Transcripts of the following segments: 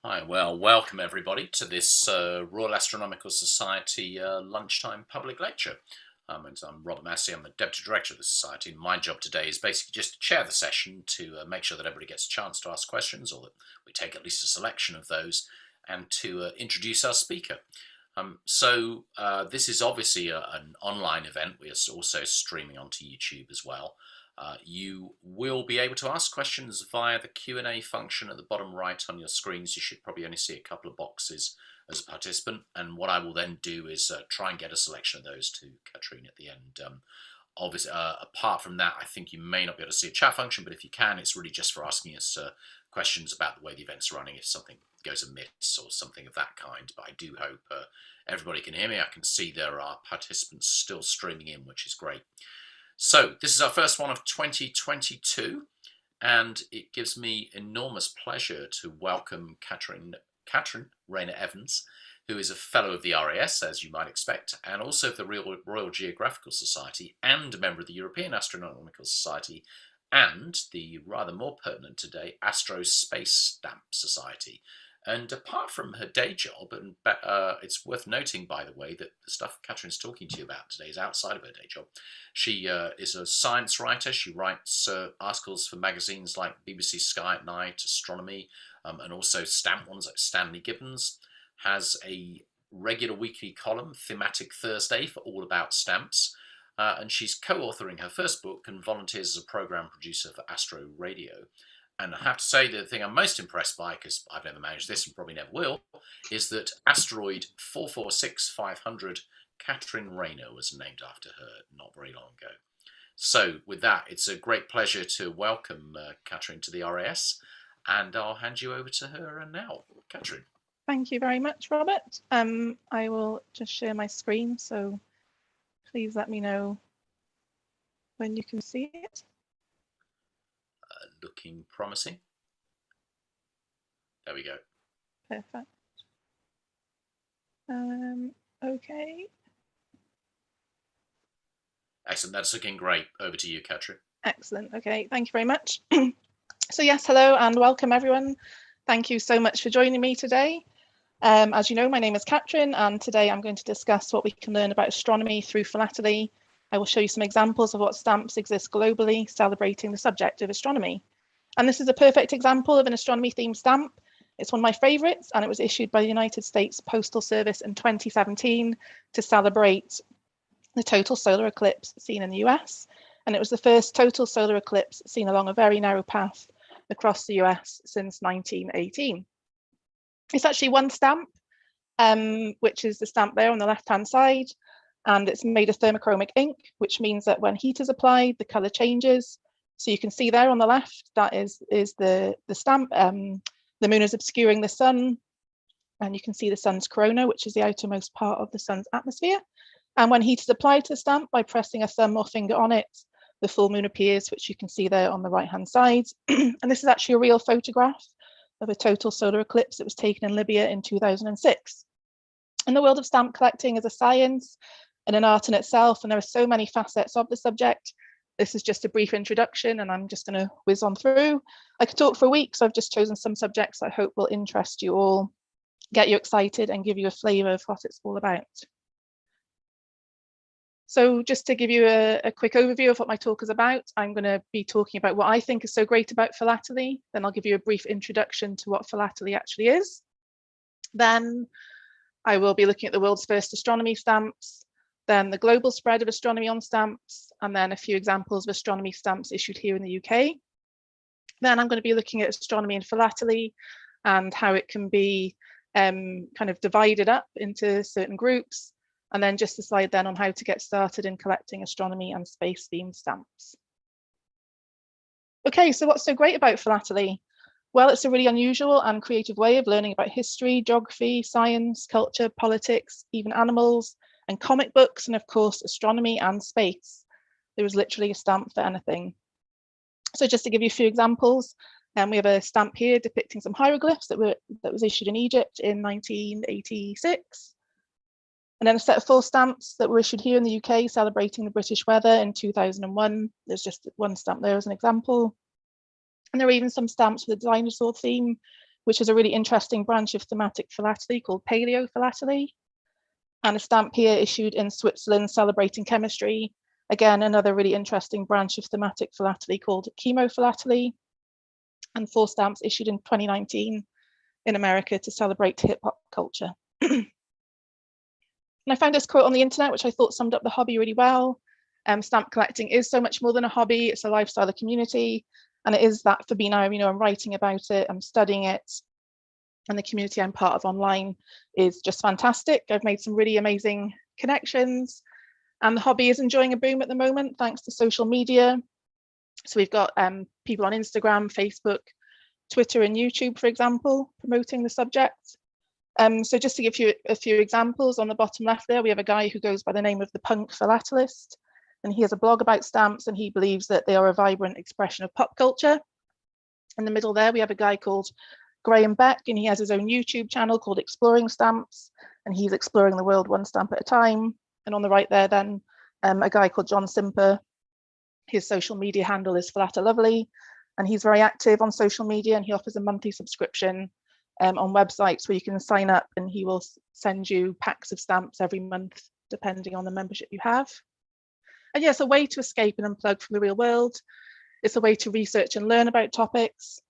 Hi, well, welcome everybody to this Royal Astronomical Society lunchtime public lecture. And I'm Robert Massey, I'm the Deputy Director of the Society. My job today is basically just to chair the session to make sure that everybody gets a chance to ask questions, or that we take at least a selection of those, and to introduce our speaker. This is obviously an online event. We are also streaming onto YouTube as well. You will be able to ask questions via the Q&A function at the bottom right on your screens. You should probably only see a couple of boxes as a participant, and what I will then do is try and get a selection of those to Katrine at the end. Obviously, apart from that, I think you may not be able to see a chat function, but if you can, it's really just for asking us questions about the way the event's running, if something goes amiss or something of that kind. But I do hope everybody can hear me. I can see there are participants still streaming in, which is great. So this is our first one of 2022, and it gives me enormous pleasure to welcome Katrine Rayner Evans, who is a fellow of the RAS, as you might expect, and also of the Royal Geographical Society, and a member of the European Astronomical Society, and the rather more pertinent today, Astro Space Stamp Society. And apart from her day job, and it's worth noting, by the way, that the stuff Katrine's talking to you about today is outside of her day job. She is a science writer. She writes articles for magazines like BBC Sky at Night, Astronomy, and also stamp ones like Stanley Gibbons. Has a regular weekly column, Thematic Thursday, for all about stamps. And she's co-authoring her first book and volunteers as a program producer for Astro Radio. And I have to say, the thing I'm most impressed by, because I've never managed this and probably never will, is that asteroid 446500 Katrine Rayner was named after her not very long ago. So with that, it's a great pleasure to welcome Katrine to the RAS, and I'll hand you over to her now. Katrine. Thank you very much, Robert. I will just share my screen, so please let me know when you can see it. Looking promising. There we go. Perfect. Okay. Excellent. That's looking great. Over to you, Katrine. Excellent. Okay. Thank you very much. So yes, hello and welcome everyone. Thank you so much for joining me today. As you know, my name is Katrine, and today I'm going to discuss what we can learn about astronomy through philately. I will show you some examples of what stamps exist globally, celebrating the subject of astronomy. And this is a perfect example of an astronomy themed stamp. It's one of my favorites, and it was issued by the United States Postal Service in 2017 to celebrate the total solar eclipse seen in the US. And it was the first total solar eclipse seen along a very narrow path across the US since 1918. It's actually one stamp, which is the stamp there on the left-hand side. And it's made of thermochromic ink, which means that when heat is applied, the color changes. So you can see there on the left, that is the stamp. The moon is obscuring the sun, and you can see the sun's corona, which is the outermost part of the sun's atmosphere. And when heat is applied to the stamp by pressing a thumb or finger on it, the full moon appears, which you can see there on the right-hand side. And this is actually a real photograph of a total solar eclipse that was taken in Libya in 2006. And the world of stamp collecting is a science and an art in itself, and there are so many facets of the subject. This is just a brief introduction, and I'm just going to whiz on through. I could talk for a week, so I've just chosen some subjects I hope will interest you all, get you excited, and give you a flavour of what it's all about. So just to give you a quick overview of what my talk is about, I'm going to be talking about what I think is so great about philately. Then I'll give you a brief introduction to what philately actually is. Then I will be looking at the world's first astronomy stamps, then the global spread of astronomy on stamps, and then a few examples of astronomy stamps issued here in the UK. Then I'm going to be looking at astronomy and philately and how it can be kind of divided up into certain groups, and then just a slide then on how to get started in collecting astronomy and space themed stamps. Okay, so what's so great about philately? Well, it's a really unusual and creative way of learning about history, geography, science, culture, politics, even animals, and comic books, and of course, astronomy and space. There is literally a stamp for anything. So just to give you a few examples, we have a stamp here depicting some hieroglyphs that was issued in Egypt in 1986. And then a set of 4 stamps that were issued here in the UK celebrating the British weather in 2001. There's just one stamp there as an example. And there are even some stamps with a dinosaur theme, which is a really interesting branch of thematic philately called paleophilately, and a stamp here issued in Switzerland celebrating chemistry. Again, another really interesting branch of thematic philately called chemophilately, and 4 stamps issued in 2019 in America to celebrate hip hop culture. And I found this quote on the internet, which I thought summed up the hobby really well. Stamp collecting is so much more than a hobby, it's a lifestyle, a community, and it is that for me now. I'm writing about it, I'm studying it, and the community I'm part of online is just fantastic. I've made some really amazing connections, and the hobby is enjoying a boom at the moment thanks to social media. So we've got people on Instagram, Facebook, Twitter, and YouTube, for example, promoting the subject. So just to give you a few examples, on the bottom left there, we have a guy who goes by the name of the Punk Philatelist, and he has a blog about stamps, and he believes that they are a vibrant expression of pop culture. In the middle there, we have a guy called Graham Beck, and he has his own YouTube channel called Exploring Stamps, and he's exploring the world one stamp at a time. And on the right there then, a guy called John Simper. His social media handle is Philately, and he's very active on social media, and he offers a monthly subscription on websites where you can sign up, and he will send you packs of stamps every month, depending on the membership you have. And yes, a way to escape and unplug from the real world. It's a way to research and learn about topics.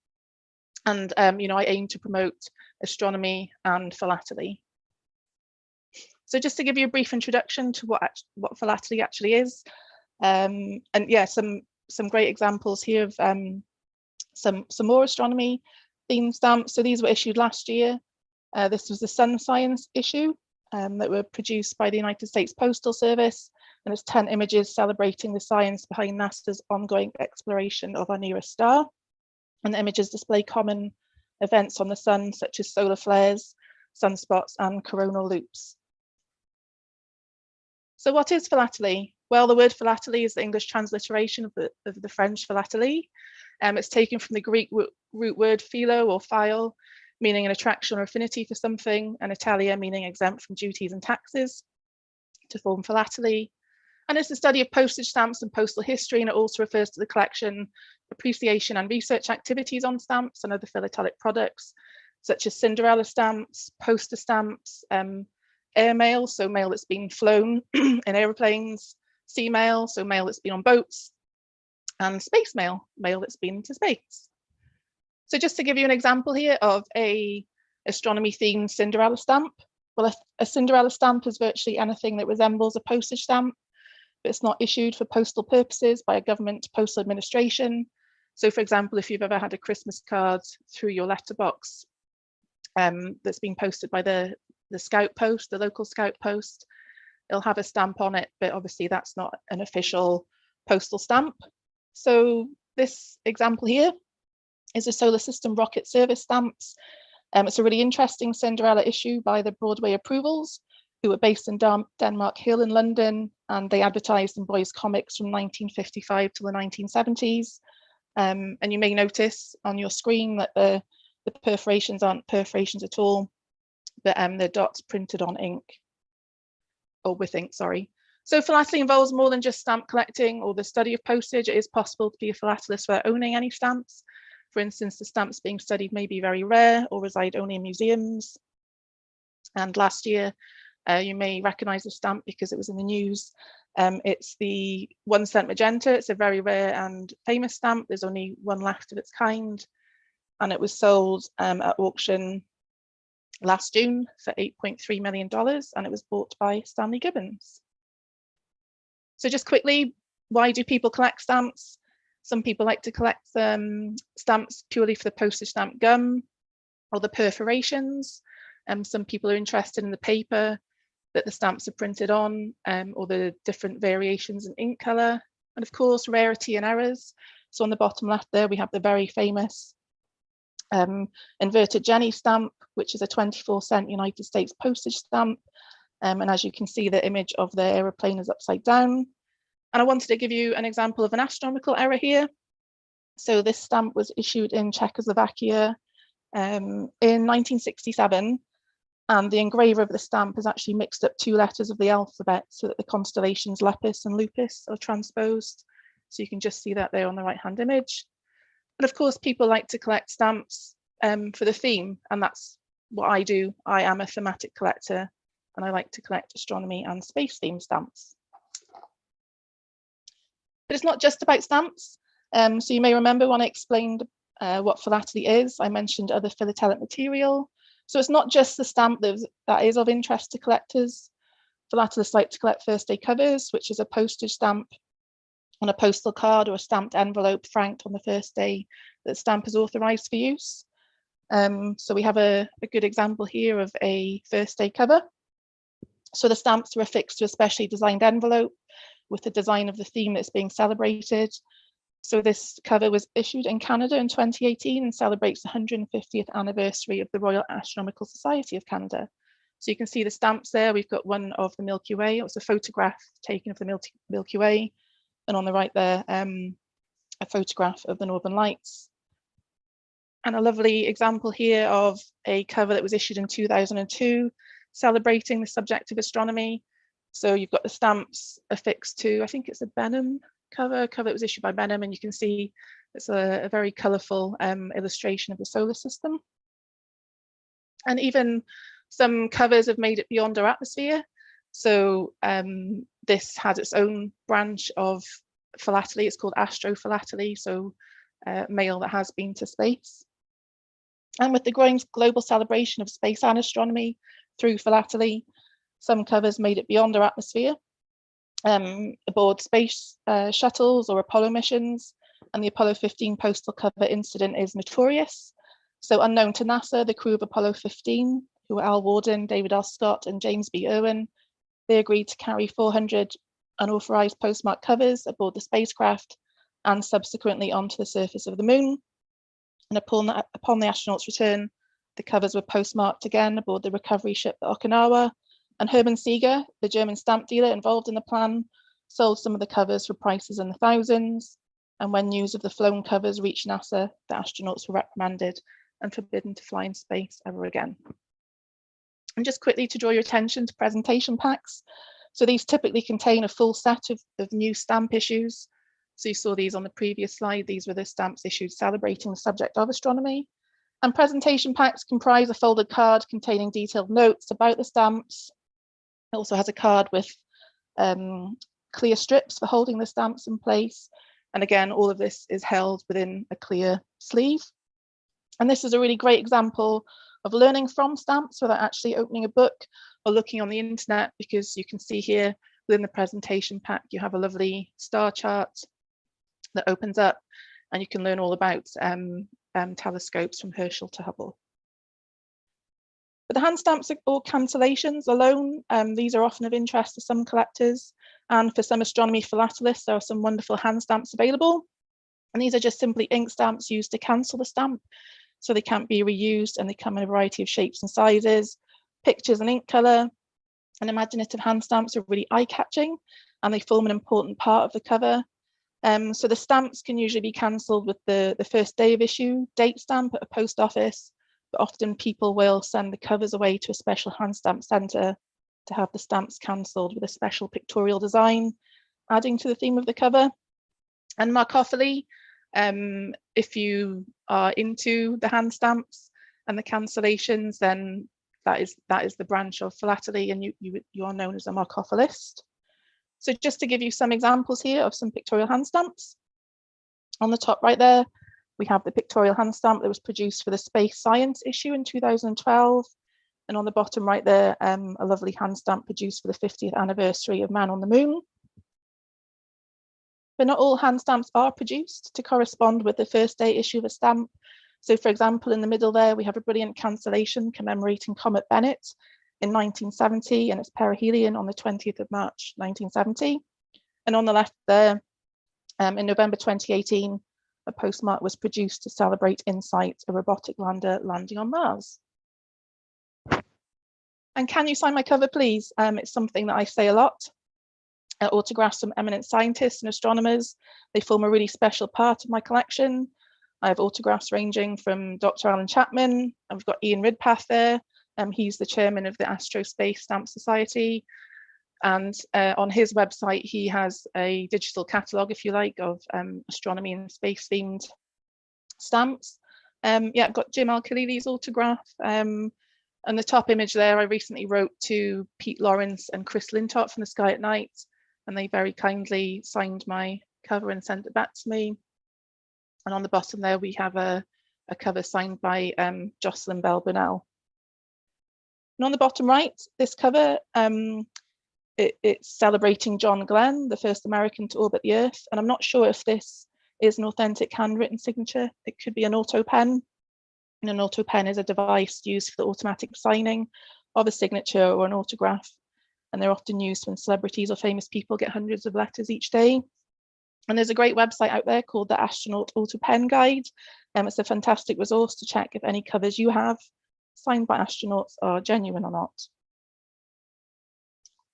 And I aim to promote astronomy and philately. So just to give you a brief introduction to what philately actually is, and yeah, some great examples here of some more astronomy themed stamps. So these were issued last year. This was the Sun Science issue that were produced by the United States Postal Service, and it's 10 images celebrating the science behind NASA's ongoing exploration of our nearest star. And the images display common events on the sun, such as solar flares, sunspots, and coronal loops. So what is philately? Well, the word philately is the English transliteration of the French philately. It's taken from the Greek root word philo or phile, meaning an attraction or affinity for something, and Italia, meaning exempt from duties and taxes, to form philately. And it's the study of postage stamps and postal history, and it also refers to the collection, appreciation, and research activities on stamps and other philatelic products, such as Cinderella stamps, poster stamps, air mail, so mail that's been flown in aeroplanes, sea mail, so mail that's been on boats, and space mail, mail that's been to space. So just to give you an example here of a astronomy themed Cinderella stamp. Well, a Cinderella stamp is virtually anything that resembles a postage stamp, but it's not issued for postal purposes by a government postal administration. So for example, if you've ever had a Christmas card through your letterbox that's been posted by the Scout Post, the local Scout Post, it'll have a stamp on it, but obviously that's not an official postal stamp. So this example here is a solar system rocket service stamps. It's a really interesting Cinderella issue by the Broadway Observables, who were based in Denmark Hill in London, and they advertised in boys' comics from 1955 to the 1970s. And you may notice on your screen that the perforations aren't perforations at all, but the dots printed on ink, or with ink, sorry. So philately involves more than just stamp collecting or the study of postage. It is possible to be a philatelist without owning any stamps. For instance, the stamps being studied may be very rare or reside only in museums. And last year, you may recognize the stamp because it was in the news. It's the 1 cent magenta. It's a very rare and famous stamp. There's only one left of its kind. And it was sold at auction last June for $8.3 million, and it was bought by Stanley Gibbons. So just quickly, why do people collect stamps? Some people like to collect stamps purely for the postage stamp gum or the perforations. Some people are interested in the paper that the stamps are printed on, or the different variations in ink color, and of course rarity and errors. So on the bottom left there, we have the very famous inverted Jenny stamp, which is a 24-cent United States postage stamp. And as you can see, the image of the aeroplane is upside down. And I wanted to give you an example of an astronomical error here. So this stamp was issued in Czechoslovakia in 1967. And the engraver of the stamp has actually mixed up 2 letters of the alphabet so that the constellations Lepus and Lupus are transposed. So you can just see that there on the right-hand image. And of course, people like to collect stamps for the theme, and that's what I do. I am a thematic collector, and I like to collect astronomy and space theme stamps. But it's not just about stamps. So you may remember when I explained what philately is, I mentioned other philatelic material. So it's not just the stamp that is of interest to collectors. Philatelists like to collect first day covers, which is a postage stamp on a postal card or a stamped envelope franked on the first day that the stamp is authorized for use. So we have a good example here of a first day cover. So the stamps are affixed to a specially designed envelope with the design of the theme that's being celebrated. So this cover was issued in Canada in 2018 and celebrates the 150th anniversary of the Royal Astronomical Society of Canada. So you can see the stamps there. We've got one of the Milky Way. It was a photograph taken of the Milky Way. And on the right there, a photograph of the Northern Lights. And a lovely example here of a cover that was issued in 2002, celebrating the subject of astronomy. So you've got the stamps affixed to, I think it's a Benham cover that was issued by Benham, and you can see it's a very colourful illustration of the solar system. And even some covers have made it beyond our atmosphere. So this has its own branch of philately. It's called Astro Philately, so mail that has been to space. And with the growing global celebration of space and astronomy through philately, some covers made it beyond our atmosphere, aboard space shuttles or Apollo missions, and the Apollo 15 postal cover incident is notorious. So unknown to NASA, the crew of Apollo 15, who were Al Worden, David L. Scott, and James B. Irwin, they agreed to carry 400 unauthorized postmark covers aboard the spacecraft and subsequently onto the surface of the moon. And upon the astronauts' return, the covers were postmarked again aboard the recovery ship, the Okinawa, and Hermann Seeger, the German stamp dealer involved in the plan, sold some of the covers for prices in the thousands. And when news of the flown covers reached NASA, the astronauts were reprimanded and forbidden to fly in space ever again. And just quickly to draw your attention to presentation packs. So these typically contain a full set of new stamp issues. So you saw these on the previous slide. These were the stamps issued celebrating the subject of astronomy. And presentation packs comprise a folded card containing detailed notes about the stamps. It also has a card with clear strips for holding the stamps in place. And again, all of this is held within a clear sleeve. And this is a really great example of learning from stamps without actually opening a book or looking on the internet, because you can see here within the presentation pack, you have a lovely star chart that opens up and you can learn all about telescopes from Herschel to Hubble. But the hand stamps or cancellations alone, these are often of interest to some collectors, and for some astronomy philatelists, there are some wonderful hand stamps available. And these are just simply ink stamps used to cancel the stamp, so they can't be reused, and they come in a variety of shapes and sizes, pictures and ink color. And imaginative hand stamps are really eye-catching, and they form an important part of the cover. So the stamps can usually be cancelled with the first day of issue date stamp at a post office, but often people will send the covers away to a special hand stamp centre to have the stamps cancelled with a special pictorial design, adding to the theme of the cover. And markophily, if you are into the hand stamps and the cancellations, then that is the branch of philately, and you are known as a markophilist. So just to give you some examples here of some pictorial hand stamps. On the top right there, we have the pictorial hand stamp that was produced for the Space Science issue in 2012. And on the bottom right there, a lovely hand stamp produced for the 50th anniversary of Man on the Moon. But not all hand stamps are produced to correspond with the first day issue of a stamp. So for example, in the middle there, we have a brilliant cancellation commemorating Comet Bennett in 1970 and its perihelion on the 20th of March, 1970. And on the left there, in November 2018, a postmark was produced to celebrate InSight, a robotic lander landing on Mars. And can you sign my cover, please? It's something that I say a lot. Autographs from eminent scientists and astronomers. They form a really special part of my collection. I have autographs ranging from Dr. Alan Chapman, and we've got Ian Ridpath there. He's the chairman of the Astro Space Stamp Society. And on his website, he has a digital catalogue, if you like, of astronomy and space themed stamps. Yeah, I've got Jim Al-Khalili's autograph. And the top image there, I recently wrote to Pete Lawrence and Chris Lintott from The Sky at Night, and they very kindly signed my cover and sent it back to me. And on the bottom there, we have a cover signed by Jocelyn Bell Burnell. And on the bottom right, this cover, it's celebrating John Glenn, the first American to orbit the Earth. And I'm not sure if this is an authentic handwritten signature. It could be an auto pen. And an auto pen is a device used for the automatic signing of a signature or an autograph. And they're often used when celebrities or famous people get hundreds of letters each day. And there's a great website out there called the Astronaut Auto Pen Guide. It's a fantastic resource to check if any covers you have signed by astronauts are genuine or not.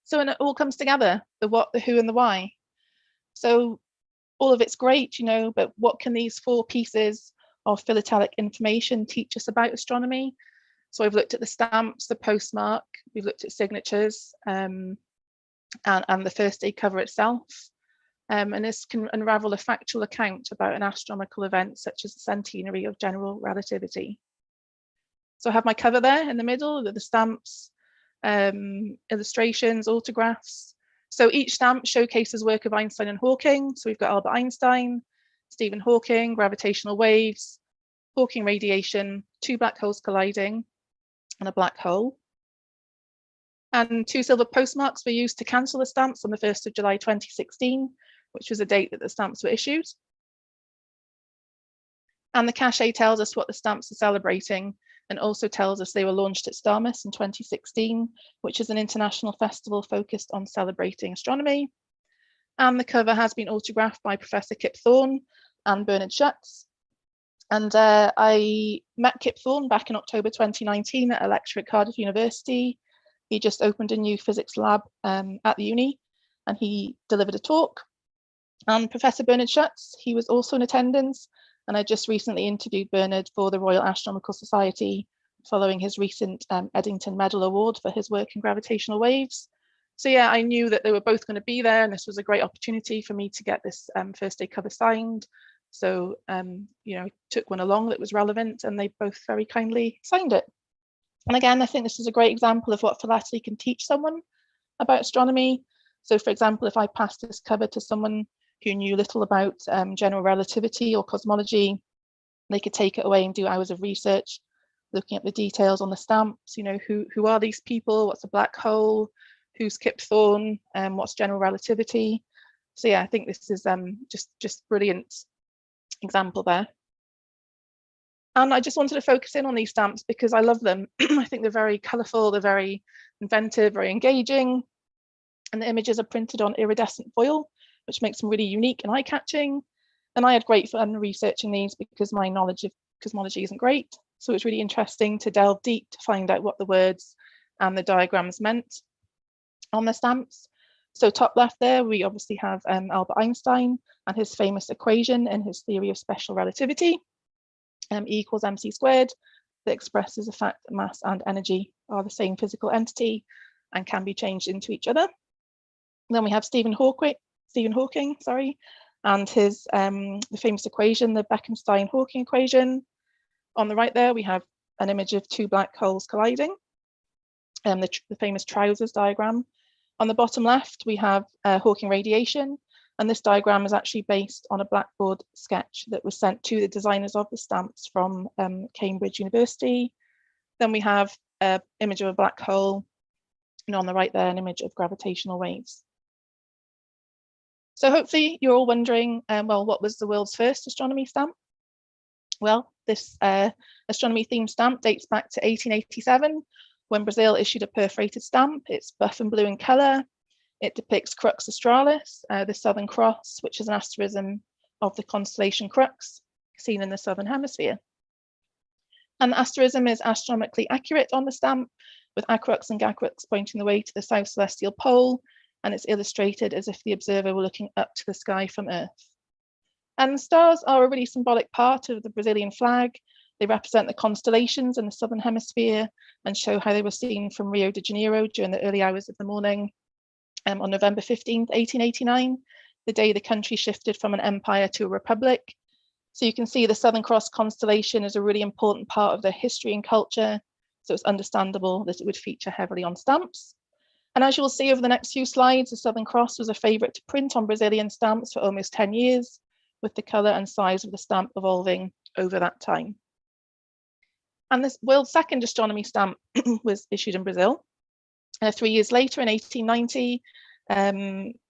So when it all comes together, the what, the who, and the why. So all of it's great, you know, but what can these 4 pieces of philatelic information teach us about astronomy? So I've looked at the stamps, the postmark, we've looked at signatures, and the first day cover itself. And this can unravel a factual account about an astronomical event such as the centenary of general relativity. So I have my cover there in the middle with the stamps, illustrations, autographs. So each stamp showcases work of Einstein and Hawking. So we've got Albert Einstein, Stephen Hawking, gravitational waves, Hawking radiation, 2 black holes colliding, and a black hole. And 2 silver postmarks were used to cancel the stamps on the 1st of July 2016, which was the date that the stamps were issued. And the cachet tells us what the stamps are celebrating, and also tells us they were launched at Starmus in 2016, which is an international festival focused on celebrating astronomy. And the cover has been autographed by Professor Kip Thorne and Bernard Schutz. And I met Kip Thorne back in October 2019 at a lecture at Cardiff University. He just opened a new physics lab at the uni, and he delivered a talk. And Professor Bernard Schutz, he was also in attendance, and I just recently interviewed Bernard for the Royal Astronomical Society following his recent Eddington Medal Award for his work in gravitational waves. So yeah, I knew that they were both going to be there, and this was a great opportunity for me to get this first day cover signed. So you know, took one along that was relevant, and they both very kindly signed it. And again, I think this is a great example of what philately can teach someone about astronomy. So for example, if I passed this cover to someone who knew little about general relativity or cosmology, they could take it away and do hours of research, looking at the details on the stamps. You know, who are these people? What's a black hole? Who's Kip Thorne? What's general relativity? So yeah, I think this is just brilliant example there. And I just wanted to focus in on these stamps because I love them. I think they're very colourful, they're very inventive, very engaging, and the images are printed on iridescent foil, which makes them really unique and eye-catching. And I had great fun researching these because my knowledge of cosmology isn't great. So it's really interesting to delve deep to find out what the words and the diagrams meant on the stamps. So top left there, we obviously have Albert Einstein and his famous equation in his theory of special relativity, E equals mc squared, that expresses the fact that mass and energy are the same physical entity and can be changed into each other. And then we have Stephen Hawking, and his the famous equation, the Bekenstein-Hawking equation. On the right there, we have an image of 2 black holes colliding, the famous trousers diagram. On the bottom left, we have Hawking radiation, and this diagram is actually based on a blackboard sketch that was sent to the designers of the stamps from Cambridge University. Then we have an image of a black hole, and on the right there, an image of gravitational waves. So hopefully you're all wondering, well, what was the world's first astronomy stamp? Well, this astronomy theme stamp dates back to 1887, when Brazil issued a perforated stamp. It's buff and blue in colour. It depicts Crux Australis, the Southern Cross, which is an asterism of the constellation Crux, seen in the Southern Hemisphere. And the asterism is astronomically accurate on the stamp, with acrux and gacrux pointing the way to the South Celestial Pole, and it's illustrated as if the observer were looking up to the sky from Earth. And stars are a really symbolic part of the Brazilian flag. They represent the constellations in the Southern Hemisphere and show how they were seen from Rio de Janeiro during the early hours of the morning. On November 15th, 1889, the day the country shifted from an empire to a republic. So you can see the Southern Cross constellation is a really important part of their history and culture, so it's understandable that it would feature heavily on stamps. And as you'll see over the next few slides, the Southern Cross was a favourite to print on Brazilian stamps for almost 10 years, with the colour and size of the stamp evolving over that time. And this world's second astronomy stamp was issued in Brazil. 3 years later, in 1890,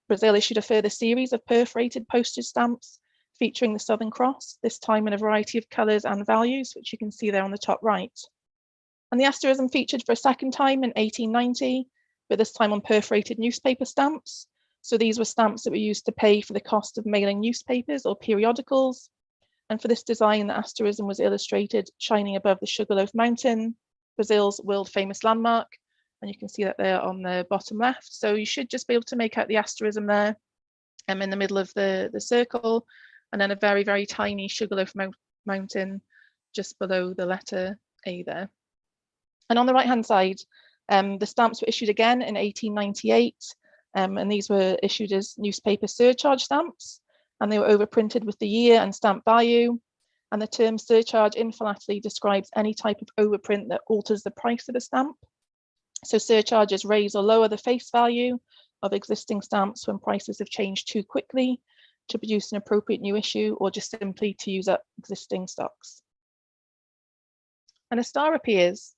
Brazil issued a further series of perforated postage stamps featuring the Southern Cross, this time in a variety of colours and values, which you can see there on the top right. And the asterism featured for a second time in 1890, but this time on perforated newspaper stamps. So these were stamps that were used to pay for the cost of mailing newspapers or periodicals. And for this design, the asterism was illustrated shining above the Sugarloaf Mountain, Brazil's world famous landmark. And you can see that there on the bottom left. So you should just be able to make out the asterism there in the middle of the circle, and then a very, very tiny Sugarloaf Mountain just below the letter A there. And on the right-hand side, the stamps were issued again in 1898, and these were issued as newspaper surcharge stamps, and they were overprinted with the year and stamp value. And the term surcharge in philately describes any type of overprint that alters the price of a stamp. So surcharges raise or lower the face value of existing stamps when prices have changed too quickly to produce an appropriate new issue, or just simply to use up existing stocks. And a star appears.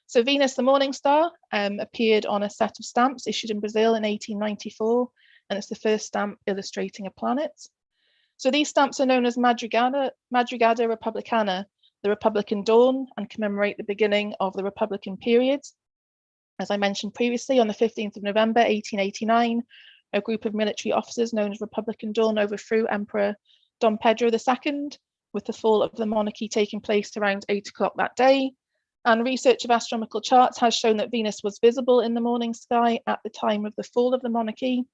So Venus, the morning star, appeared on a set of stamps issued in Brazil in 1894, and it's the first stamp illustrating a planet. So these stamps are known as Madrugada Republicana, the Republican dawn, and commemorate the beginning of the Republican period. As I mentioned previously, on the 15th of November, 1889, a group of military officers known as Republican Dawn overthrew Emperor Dom Pedro II, with the fall of the monarchy taking place around 8 o'clock that day. And research of astronomical charts has shown that Venus was visible in the morning sky at the time of the fall of the monarchy,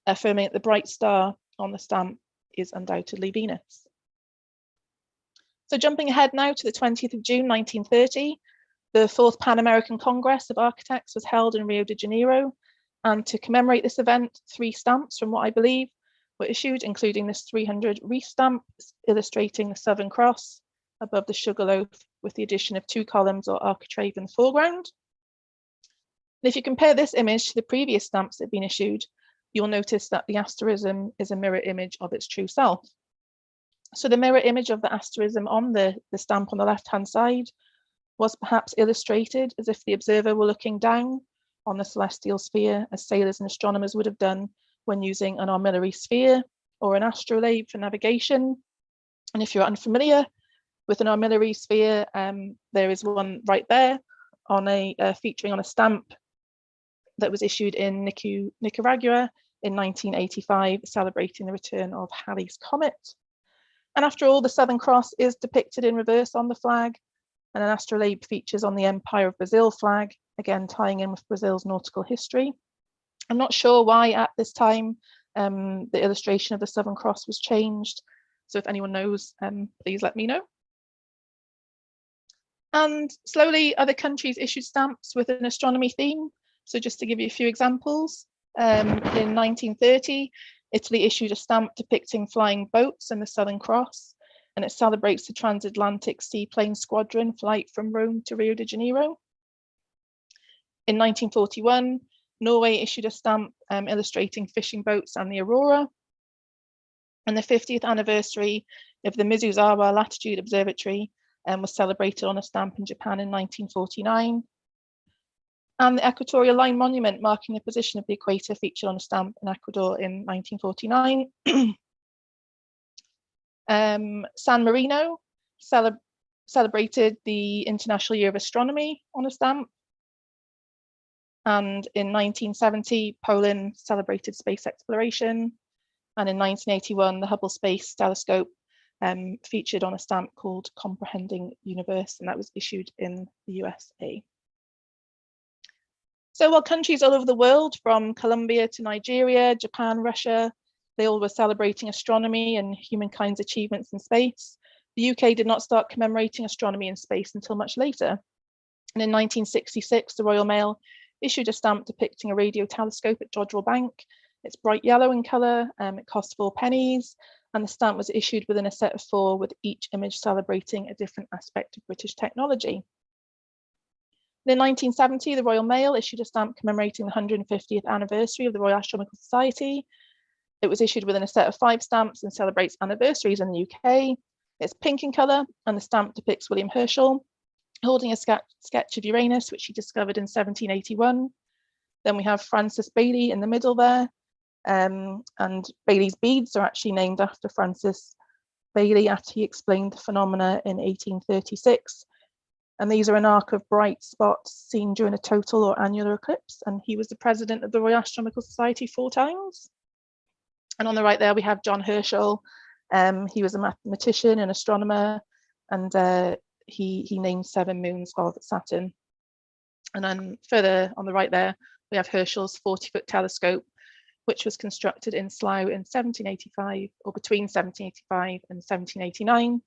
affirming that the bright star on the stamp is undoubtedly Venus. So jumping ahead now to the 20th of June, 1930, the fourth Pan-American Congress of Architects was held in Rio de Janeiro. And to commemorate this event, 3 stamps, from what I believe, were issued, including this 300 wreath stamp illustrating the Southern Cross above the Sugarloaf, with the addition of 2 columns or architrave in the foreground. And if you compare this image to the previous stamps that have been issued, you'll notice that the asterism is a mirror image of its true self. So the mirror image of the asterism on the stamp on the left-hand side was perhaps illustrated as if the observer were looking down on the celestial sphere, as sailors and astronomers would have done when using an armillary sphere or an astrolabe for navigation. And if you're unfamiliar with an armillary sphere, there is one right there on featuring on a stamp that was issued in Nicaragua in 1985, celebrating the return of Halley's Comet. And after all, the Southern Cross is depicted in reverse on the flag, and an astrolabe features on the Empire of Brazil flag, again tying in with Brazil's nautical history. I'm not sure why at this time the illustration of the Southern Cross was changed, so if anyone knows, please let me know. And slowly other countries issued stamps with an astronomy theme. So just to give you a few examples, in 1930, Italy issued a stamp depicting flying boats and the Southern Cross, and it celebrates the transatlantic seaplane squadron flight from Rome to Rio de Janeiro. In 1941, Norway issued a stamp illustrating fishing boats and the aurora. And the 50th anniversary of the Mizusawa Latitude Observatory was celebrated on a stamp in Japan in 1949. And the Equatorial Line Monument, marking the position of the equator, featured on a stamp in Ecuador in 1949. San Marino celebrated the International Year of Astronomy on a stamp. And in 1970, Poland celebrated space exploration. And in 1981, the Hubble Space Telescope featured on a stamp called Comprehending Universe, and that was issued in the USA. So while countries all over the world, from Colombia to Nigeria, Japan, Russia, they all were celebrating astronomy and humankind's achievements in space, the UK did not start commemorating astronomy in space until much later. And in 1966, the Royal Mail issued a stamp depicting a radio telescope at Jodrell Bank. It's bright yellow in colour, it cost 4 pennies, and the stamp was issued within a set of 4, with each image celebrating a different aspect of British technology. In 1970, the Royal Mail issued a stamp commemorating the 150th anniversary of the Royal Astronomical Society. It was issued within a set of 5 stamps and celebrates anniversaries in the UK. It's pink in colour, and the stamp depicts William Herschel holding a sketch of Uranus, which he discovered in 1781. Then we have Francis Baily in the middle there, and Baily's beads are actually named after Francis Baily after he explained the phenomena in 1836. And these are an arc of bright spots seen during a total or annular eclipse, and he was the president of the Royal Astronomical Society 4 times. And on the right there we have John Herschel. He was a mathematician and astronomer, and he named 7 moons of Saturn. And then further on the right there, we have Herschel's 40-foot telescope, which was constructed in Slough in 1785, or between 1785 and 1789.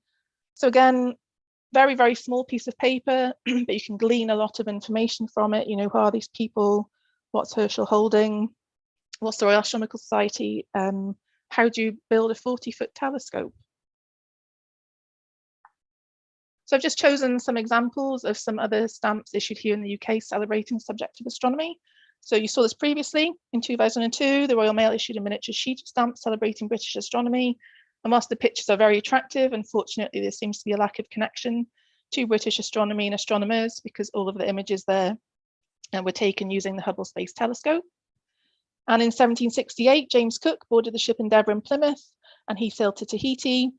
So again, very, very small piece of paper, but you can glean a lot of information from it. You know, who are these people? What's Herschel holding? What's the Royal Astronomical Society? How do you build a 40-foot telescope? So I've just chosen some examples of some other stamps issued here in the UK celebrating subjective astronomy. So you saw this previously. In 2002, the Royal Mail issued a miniature sheet of stamps celebrating British astronomy. And whilst the pictures are very attractive, unfortunately, there seems to be a lack of connection to British astronomy and astronomers, because all of the images there were taken using the Hubble Space Telescope. And in 1768, James Cook boarded the ship Endeavour in Plymouth, and he sailed to Tahiti.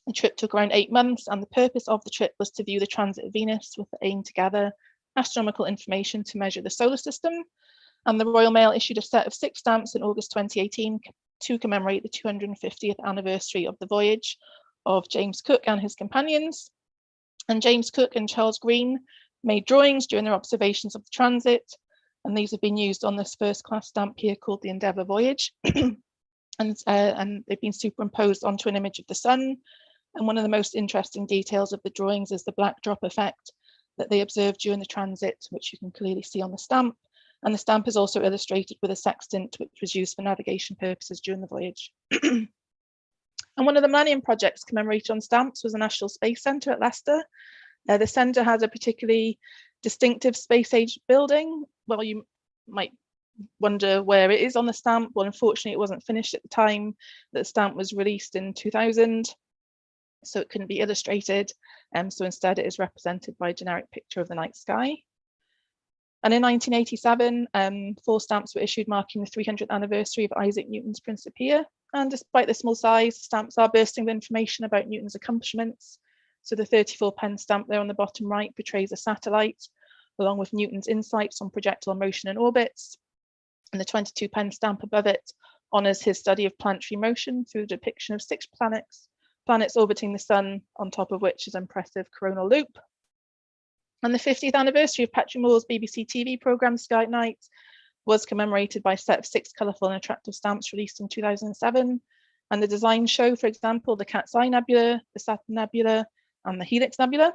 The trip took around 8 months, and the purpose of the trip was to view the transit of Venus with the aim to gather astronomical information to measure the solar system. And the Royal Mail issued a set of 6 stamps in August 2018 to commemorate the 250th anniversary of the voyage of James Cook and his companions. And James Cook and Charles Green made drawings during their observations of the transit, and these have been used on this first-class stamp here called the Endeavour Voyage. and they've been superimposed onto an image of the sun. And one of the most interesting details of the drawings is the black drop effect that they observed during the transit, which you can clearly see on the stamp. And the stamp is also illustrated with a sextant, which was used for navigation purposes during the voyage. And one of the Millennium projects commemorated on stamps was the National Space Centre at Leicester. The centre has a particularly distinctive space age building. Well, you might wonder where it is on the stamp. Well, unfortunately, it wasn't finished at the time that the stamp was released in 2000, so it couldn't be illustrated. So instead, it is represented by a generic picture of the night sky. And in 1987, 4 stamps were issued marking the 300th anniversary of Isaac Newton's Principia. And despite the small size, the stamps are bursting with information about Newton's accomplishments. So the 34-pen stamp there on the bottom right portrays a satellite, along with Newton's insights on projectile motion and orbits. And the 22-pen stamp above it honours his study of planetary motion through the depiction of 6 planets orbiting the sun, on top of which is an impressive coronal loop. And the 50th anniversary of Patrick Moore's BBC TV programme Sky at Night was commemorated by a set of 6 colourful and attractive stamps released in 2007. And the designs show, for example, the Cat's Eye Nebula, the Saturn Nebula, and the Helix Nebula.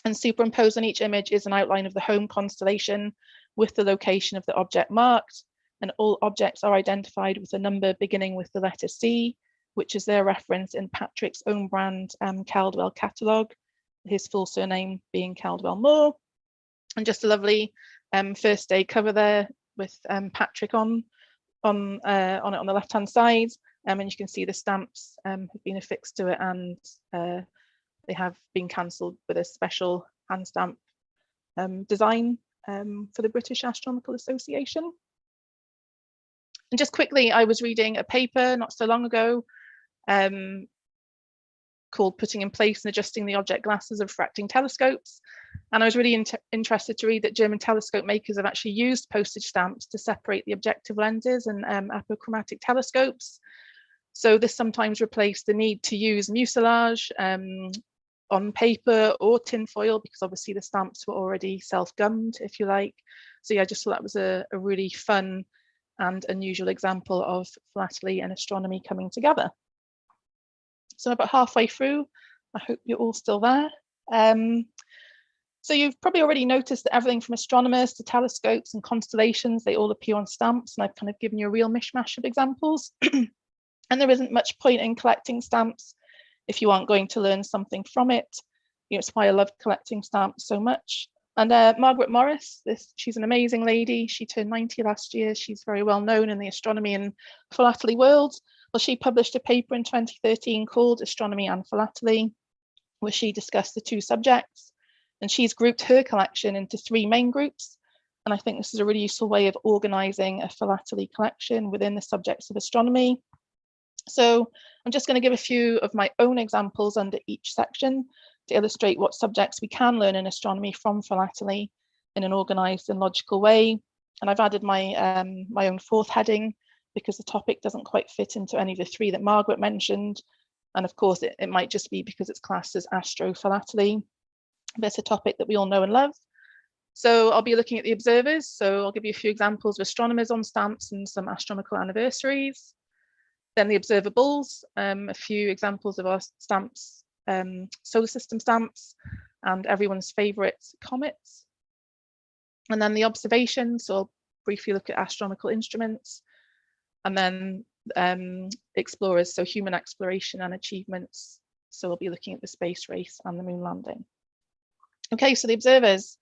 And superimposed on each image is an outline of the home constellation with the location of the object marked. And all objects are identified with a number beginning with the letter C, which is their reference in Patrick's own brand Caldwell catalogue, his full surname being Caldwell Moore. And just a lovely first day cover there with Patrick on it on the left-hand side. And you can see the stamps have been affixed to it, and they have been cancelled with a special hand stamp design for the British Astronomical Association. And just quickly, I was reading a paper not so long ago called Putting in Place and Adjusting the Object Glasses of Refracting Telescopes. And I was really interested to read that German telescope makers have actually used postage stamps to separate the objective lenses and apochromatic telescopes. So this sometimes replaced the need to use mucilage on paper or tinfoil, because obviously the stamps were already self-gummed, if you like. So yeah, I just thought that was a really fun and unusual example of philately and astronomy coming together. So about halfway through, I hope you're all still there. So you've probably already noticed that everything from astronomers to telescopes and constellations, they all appear on stamps, and I've kind of given you a real mishmash of examples. And there isn't much point in collecting stamps if you aren't going to learn something from it. It's why I love collecting stamps so much. And Margaret Morris, she's an amazing lady. She turned 90 last year. She's very well known in the astronomy and philately world. Well, she published a paper in 2013 called Astronomy and Philately, where she discussed the two subjects. And she's grouped her collection into 3 main groups. And I think this is a really useful way of organizing a philately collection within the subjects of astronomy. So I'm just going to give a few of my own examples under each section to illustrate what subjects we can learn in astronomy from philately in an organized and logical way. And I've added my my own 4th heading because the topic doesn't quite fit into any of the 3 that Margaret mentioned. And of course, it might just be because it's classed as astrophilately. But it's a topic that we all know and love. So I'll be looking at the observers. So I'll give you a few examples of astronomers on stamps and some astronomical anniversaries. Then the observables, a few examples of our stamps, solar system stamps, and everyone's favorite comets. And then the observations, so I'll briefly look at astronomical instruments. And then explorers, so human exploration and achievements. So we'll be looking at the space race and the moon landing. Okay, so the observers.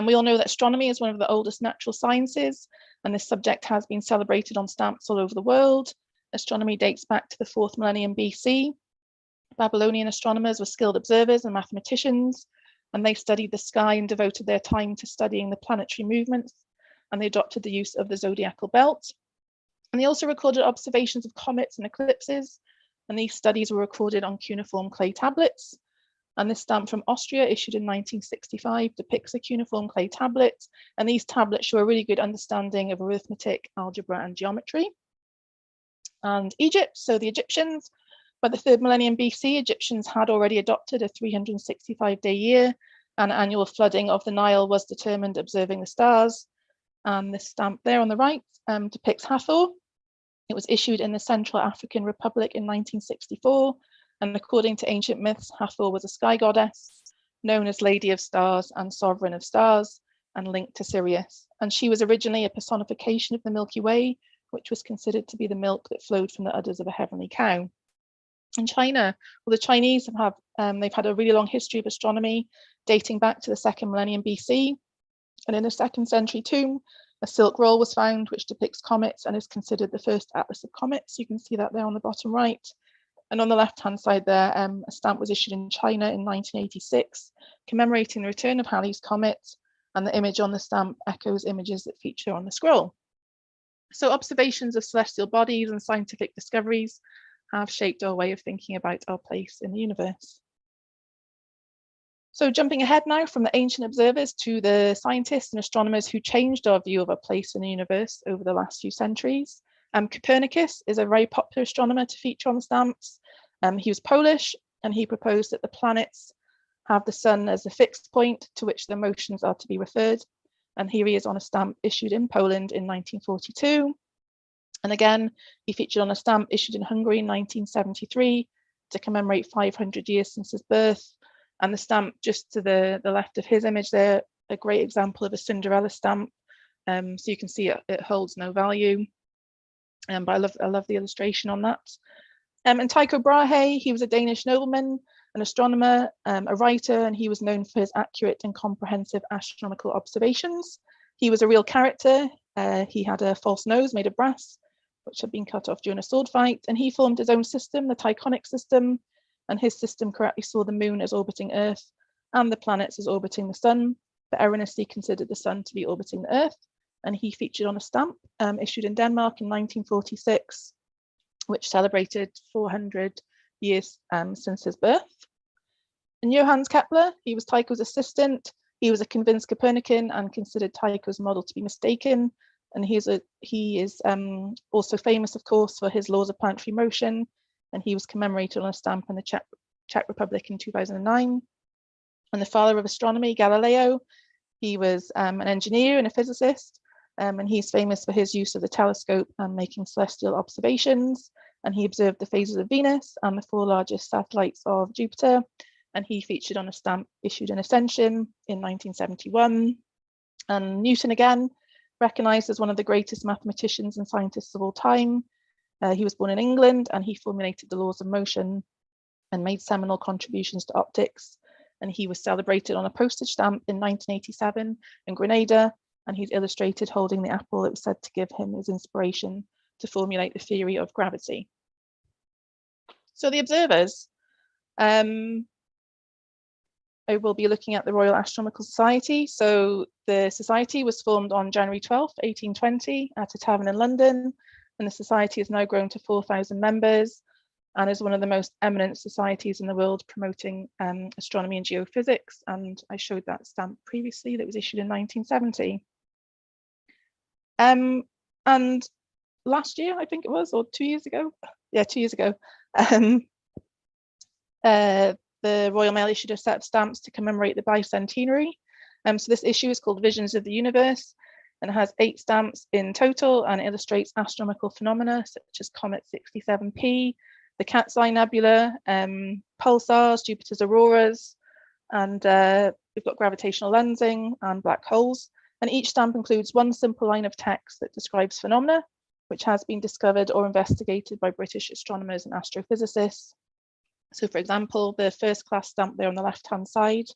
We all know that astronomy is one of the oldest natural sciences, and this subject has been celebrated on stamps all over the world. Astronomy dates back to the 4th millennium BC. Babylonian astronomers were skilled observers and mathematicians, and they studied the sky and devoted their time to studying the planetary movements, and they adopted the use of the zodiacal belt. And they also recorded observations of comets and eclipses, and these studies were recorded on cuneiform clay tablets. And this stamp from Austria, issued in 1965, depicts a cuneiform clay tablet, and these tablets show a really good understanding of arithmetic, algebra, and geometry. And Egypt, so the Egyptians, by the 3rd millennium BC, Egyptians had already adopted a 365-day year, and annual flooding of the Nile was determined observing the stars. And this stamp there on the right depicts Hathor. It was issued in the Central African Republic in 1964, and according to ancient myths, Hathor was a sky goddess, known as Lady of Stars and Sovereign of Stars, and linked to Sirius. And she was originally a personification of the Milky Way, which was considered to be the milk that flowed from the udders of a heavenly cow. In China, well, the Chinese they've had a really long history of astronomy, dating back to the 2nd millennium BC. And in a 2nd century tomb, a silk roll was found, which depicts comets and is considered the first atlas of comets. You can see that there on the bottom right. And on the left-hand side there, a stamp was issued in China in 1986, commemorating the return of Halley's Comet, and the image on the stamp echoes images that feature on the scroll. So observations of celestial bodies and scientific discoveries have shaped our way of thinking about our place in the universe. So jumping ahead now from the ancient observers to the scientists and astronomers who changed our view of our place in the universe over the last few centuries. Copernicus is a very popular astronomer to feature on the stamps. He was Polish, and he proposed that the planets have the sun as a fixed point to which their motions are to be referred. And here he is on a stamp issued in Poland in 1942. And again, he featured on a stamp issued in Hungary in 1973 to commemorate 500 years since his birth. And the stamp just to the left of his image there, a great example of a Cinderella stamp. So you can see it holds no value. But I love the illustration on that. And Tycho Brahe, he was a Danish nobleman, an astronomer, a writer, and he was known for his accurate and comprehensive astronomical observations. He was a real character. He had a false nose made of brass, which had been cut off during a sword fight, and he formed his own system, the Tychonic system, and his system correctly saw the moon as orbiting Earth and the planets as orbiting the sun, but erroneously considered the sun to be orbiting the Earth. And he featured on a stamp issued in Denmark in 1946, which celebrated 400 years since his birth. And Johannes Kepler, he was Tycho's assistant. He was a convinced Copernican and considered Tycho's model to be mistaken. And he is also famous, of course, for his laws of planetary motion. And he was commemorated on a stamp in the Czech Republic in 2009. And the father of astronomy, Galileo, he was an engineer and a physicist. And he's famous for his use of the telescope and making celestial observations. And he observed the phases of Venus and the 4 largest satellites of Jupiter. And he featured on a stamp issued in Ascension in 1971. And Newton, again, recognized as one of the greatest mathematicians and scientists of all time. He was born in England, and he formulated the laws of motion and made seminal contributions to optics. And he was celebrated on a postage stamp in 1987 in Grenada, and he's illustrated holding the apple that was said to give him his inspiration to formulate the theory of gravity. So the observers, I will be looking at the Royal Astronomical Society. So the society was formed on January 12th, 1820 at a tavern in London, and the society has now grown to 4,000 members and is one of the most eminent societies in the world promoting astronomy and geophysics. And I showed that stamp previously that was issued in 1970. And last year, I think it was, or 2 years ago, yeah, 2 years ago, the Royal Mail issued a set of stamps to commemorate the bicentenary. So this issue is called Visions of the Universe, and it has 8 stamps in total, and illustrates astronomical phenomena such as Comet 67P, the Cat's Eye Nebula, pulsars, Jupiter's auroras, and we've got gravitational lensing and black holes. And each stamp includes one simple line of text that describes phenomena which has been discovered or investigated by British astronomers and astrophysicists. So for example, the first class stamp there on the left-hand side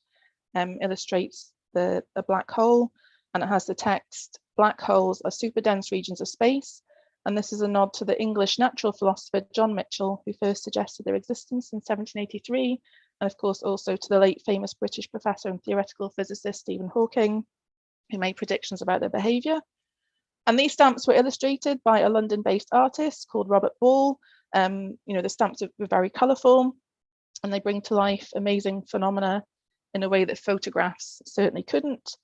illustrates a black hole, and it has the text, "Black holes are super dense regions of space." And this is a nod to the English natural philosopher John Michell, who first suggested their existence in 1783, and of course also to the late famous British professor and theoretical physicist Stephen Hawking, who made predictions about their behaviour. And these stamps were illustrated by a London-based artist called Robert Ball. The stamps were very colourful, and they bring to life amazing phenomena in a way that photographs certainly couldn't.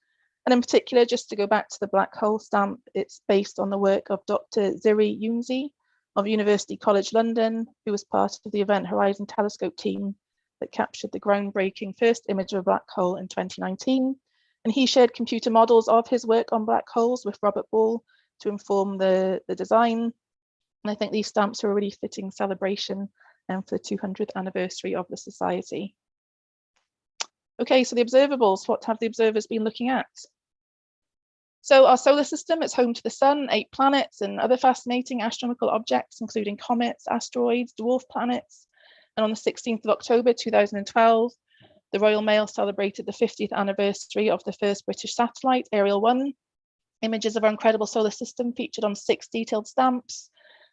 And in particular, just to go back to the black hole stamp, it's based on the work of Dr. Ziri Younsi of University College London, who was part of the Event Horizon Telescope team that captured the groundbreaking first image of a black hole in 2019. And he shared computer models of his work on black holes with Robert Ball to inform the design. And I think these stamps are a really fitting celebration for the 200th anniversary of the Society. Okay, so the observables, what have the observers been looking at? So our solar system is home to the sun, 8 planets, and other fascinating astronomical objects, including comets, asteroids, dwarf planets. And on the 16th of October 2012, the Royal Mail celebrated the 50th anniversary of the first British satellite, Ariel 1. Images of our incredible solar system featured on 6 detailed stamps,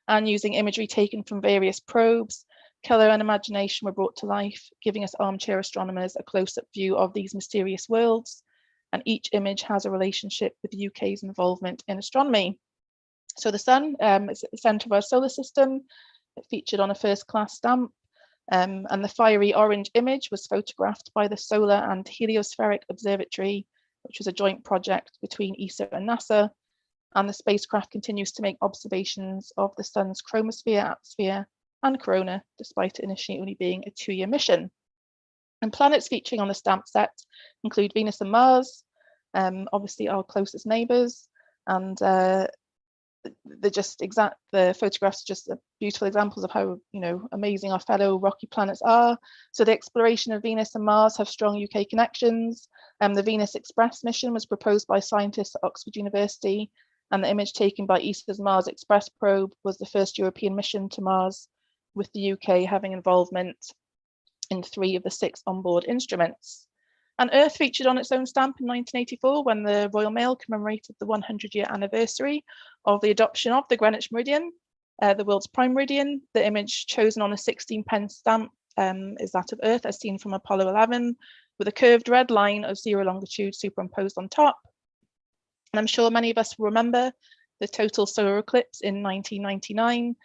and using imagery taken from various probes, colour and imagination were brought to life, giving us armchair astronomers a close-up view of these mysterious worlds. And each image has a relationship with the UK's involvement in astronomy. So the sun is at the centre of our solar system. It featured on a first-class stamp, and the fiery orange image was photographed by the Solar and Heliospheric Observatory, which was a joint project between ESA and NASA. And the spacecraft continues to make observations of the sun's chromosphere, atmosphere, and corona, despite it initially only being a 2-year mission. And planets featuring on the stamp set include Venus and Mars, obviously our closest neighbours, and the photographs are just beautiful examples of how amazing our fellow rocky planets are. So the exploration of Venus and Mars have strong UK connections. The Venus Express mission was proposed by scientists at Oxford University, and the image taken by ESA's Mars Express probe was the first European mission to Mars, with the UK having involvement in 3 of the 6 onboard instruments. And Earth featured on its own stamp in 1984 when the Royal Mail commemorated the 100-year anniversary of the adoption of the Greenwich Meridian, the world's prime meridian. The image chosen on a 16-pence stamp is that of Earth as seen from Apollo 11, with a curved red line of 0 longitude superimposed on top. And I'm sure many of us will remember the total solar eclipse in 1999.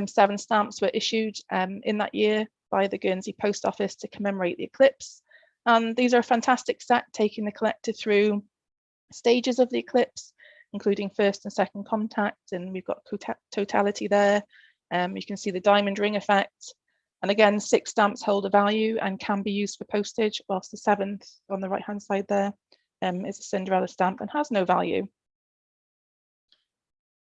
7 stamps were issued in that year by the Guernsey Post Office to commemorate the eclipse. And these are a fantastic set, taking the collector through stages of the eclipse, including first and second contact, and we've got totality there. You can see the diamond ring effect. And again, 6 stamps hold a value and can be used for postage, whilst the 7th on the right-hand side there is a Cinderella stamp and has no value.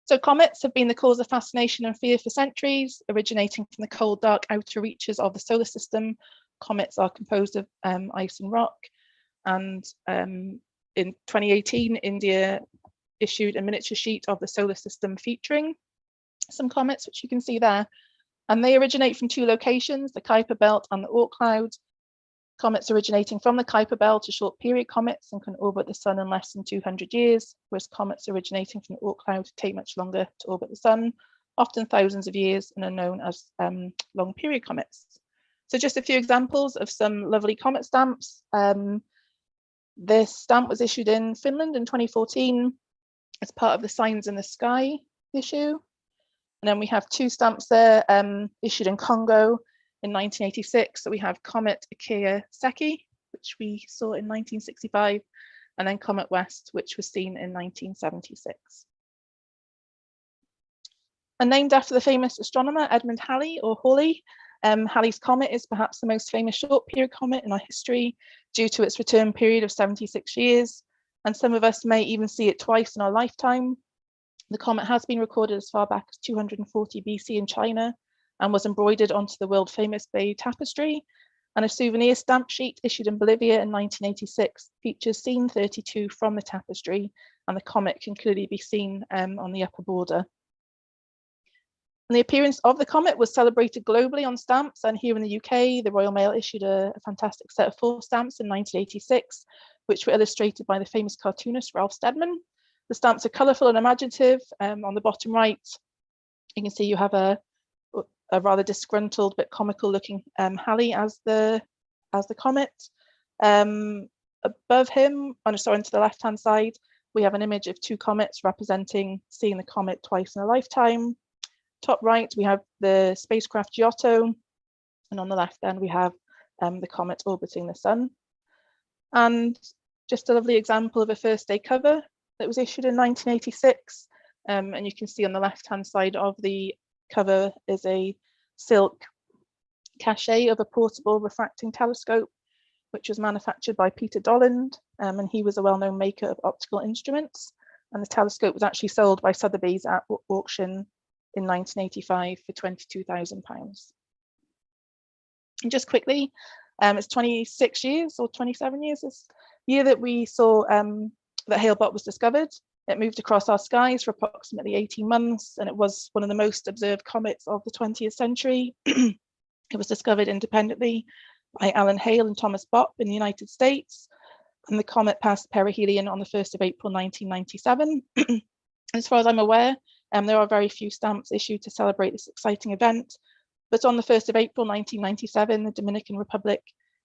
So comets have been the cause of fascination and fear for centuries, originating from the cold, dark outer reaches of the solar system. Comets are composed of ice and rock. And in 2018, India issued a miniature sheet of the solar system featuring some comets, which you can see there. And they originate from two locations, the Kuiper Belt and the Oort cloud. Comets originating from the Kuiper Belt are short period comets and can orbit the sun in less than 200 years, whereas comets originating from the Oort cloud take much longer to orbit the sun, often thousands of years, and are known as long period comets. So just a few examples of some lovely comet stamps. This stamp was issued in Finland in 2014 as part of the Signs in the Sky issue. And then we have two stamps there issued in Congo in 1986. So we have Comet Ikea Seki, which we saw in 1965, and then Comet West, which was seen in 1976. And named after the famous astronomer Edmund Halley, or Halley, Halley's Comet is perhaps the most famous short period comet in our history due to its return period of 76 years. And some of us may even see it twice in our lifetime. The comet has been recorded as far back as 240 BC in China and was embroidered onto the world famous Bayeux Tapestry. And a souvenir stamp sheet issued in Bolivia in 1986 features scene 32 from the tapestry, and the comet can clearly be seen on the upper border. And the appearance of the comet was celebrated globally on stamps, and here in the UK, the Royal Mail issued a fantastic set of 4 stamps in 1986, which were illustrated by the famous cartoonist Ralph Steadman. The stamps are colourful and imaginative. On the bottom right, you can see you have a rather disgruntled but comical looking Halley as the comet. Above him, to the left hand side, we have an image of 2 comets representing seeing the comet twice in a lifetime. Top right, we have the spacecraft Giotto, and on the left then we have the comet orbiting the sun. And just a lovely example of a first day cover that was issued in 1986. And you can see on the left hand side of the cover is a silk cachet of a portable refracting telescope, which was manufactured by Peter Dolland, and he was a well-known maker of optical instruments. And the telescope was actually sold by Sotheby's at auction in 1985 for £22,000. And just quickly, it's 26 years or 27 years this year that we saw that Hale-Bopp was discovered. It moved across our skies for approximately 18 months, and it was one of the most observed comets of the 20th century. It was discovered independently by Alan Hale and Thomas Bopp in the United States, and the comet passed perihelion on the 1st of April 1997. As far as I'm aware, there are very few stamps issued to celebrate this exciting event, but on the 1st of April 1997, the Dominican Republic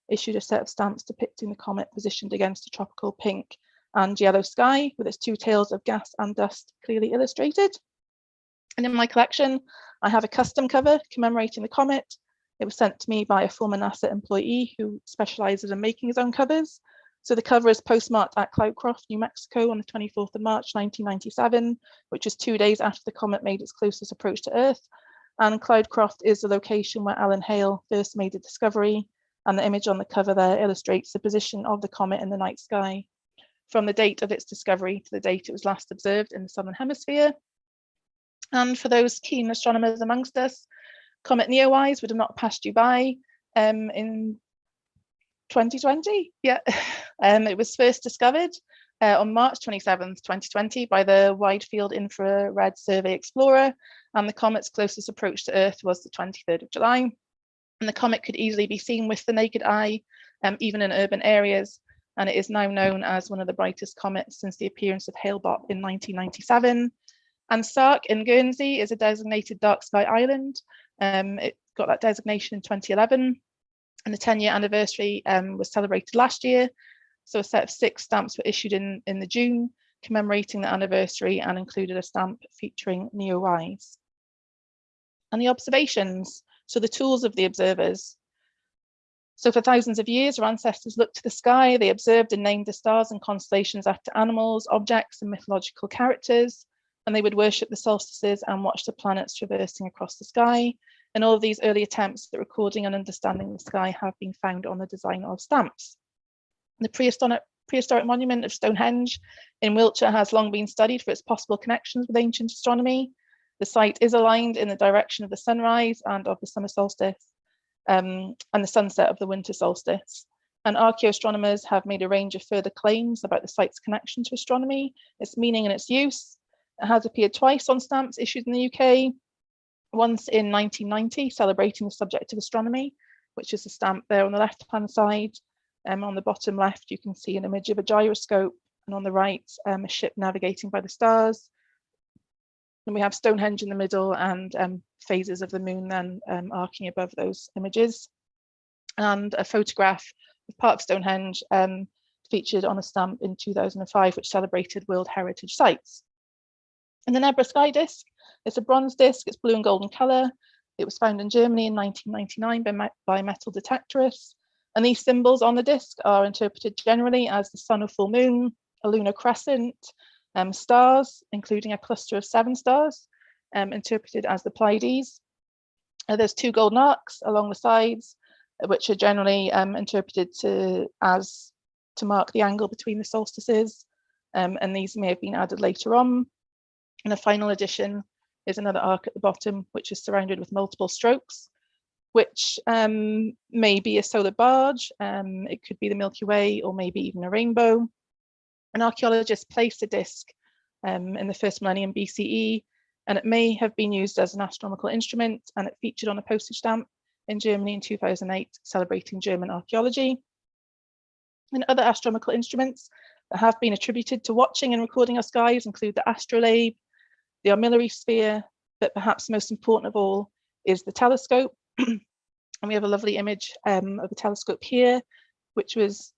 issued a set of stamps depicting the comet positioned against a tropical pink and yellow sky with its 2 tails of gas and dust clearly illustrated. And in my collection, I have a custom cover commemorating the comet. It was sent to me by a former NASA employee who specializes in making his own covers. So the cover is postmarked at Cloudcroft, New Mexico on the 24th of March, 1997, which is 2 days after the comet made its closest approach to Earth. And Cloudcroft is the location where Alan Hale first made the discovery. And the image on the cover there illustrates the position of the comet in the night sky from the date of its discovery to the date it was last observed in the southern hemisphere. And for those keen astronomers amongst us, Comet Neowise would have not passed you by in 2020. Yeah, it was first discovered on March 27th, 2020 by the Wide Field Infrared Survey Explorer, and the comet's closest approach to Earth was the 23rd of July. And the comet could easily be seen with the naked eye, even in urban areas, and it is now known as one of the brightest comets since the appearance of Hale-Bopp in 1997. And Sark in Guernsey is a designated dark sky island. It got that designation in 2011, and the 10-year anniversary was celebrated last year. So a set of 6 stamps were issued in the June commemorating the anniversary and included a stamp featuring Neowise. And the observations, so the tools of the observers. So for thousands of years, our ancestors looked to the sky. They observed and named the stars and constellations after animals, objects, and mythological characters. And they would worship the solstices and watch the planets traversing across the sky. And all of these early attempts at recording and understanding the sky have been found on the design of stamps. The prehistoric monument of Stonehenge in Wiltshire has long been studied for its possible connections with ancient astronomy. The site is aligned in the direction of the sunrise and of the summer solstice, and the sunset of the winter solstice. And archaeoastronomers have made a range of further claims about the site's connection to astronomy, its meaning and its use. It has appeared twice on stamps issued in the UK, once in 1990, celebrating the subject of astronomy, which is the stamp there on the left-hand side. On the bottom left, you can see an image of a gyroscope, and on the right, a ship navigating by the stars. And we have Stonehenge in the middle, and phases of the moon then arcing above those images. And a photograph of part of Stonehenge featured on a stamp in 2005, which celebrated World Heritage Sites. And the Nebra Sky Disk, it's a bronze disc, it's blue and golden colour. It was found in Germany in 1999 by metal detectorists. And these symbols on the disc are interpreted generally as the sun or full moon, a lunar crescent, stars, including a cluster of 7 stars, interpreted as the Pleiades. There's 2 golden arcs along the sides, which are generally interpreted to mark the angle between the solstices, and these may have been added later on. And a final addition is another arc at the bottom, which is surrounded with multiple strokes, which may be a solar barge, it could be the Milky Way, or maybe even a rainbow. An archaeologist placed a disc in the first millennium BCE, and it may have been used as an astronomical instrument, and it featured on a postage stamp in Germany in 2008, celebrating German archaeology. And other astronomical instruments that have been attributed to watching and recording our skies include the Astrolabe, the armillary sphere, but perhaps most important of all is the telescope. And we have a lovely image of a telescope here, which was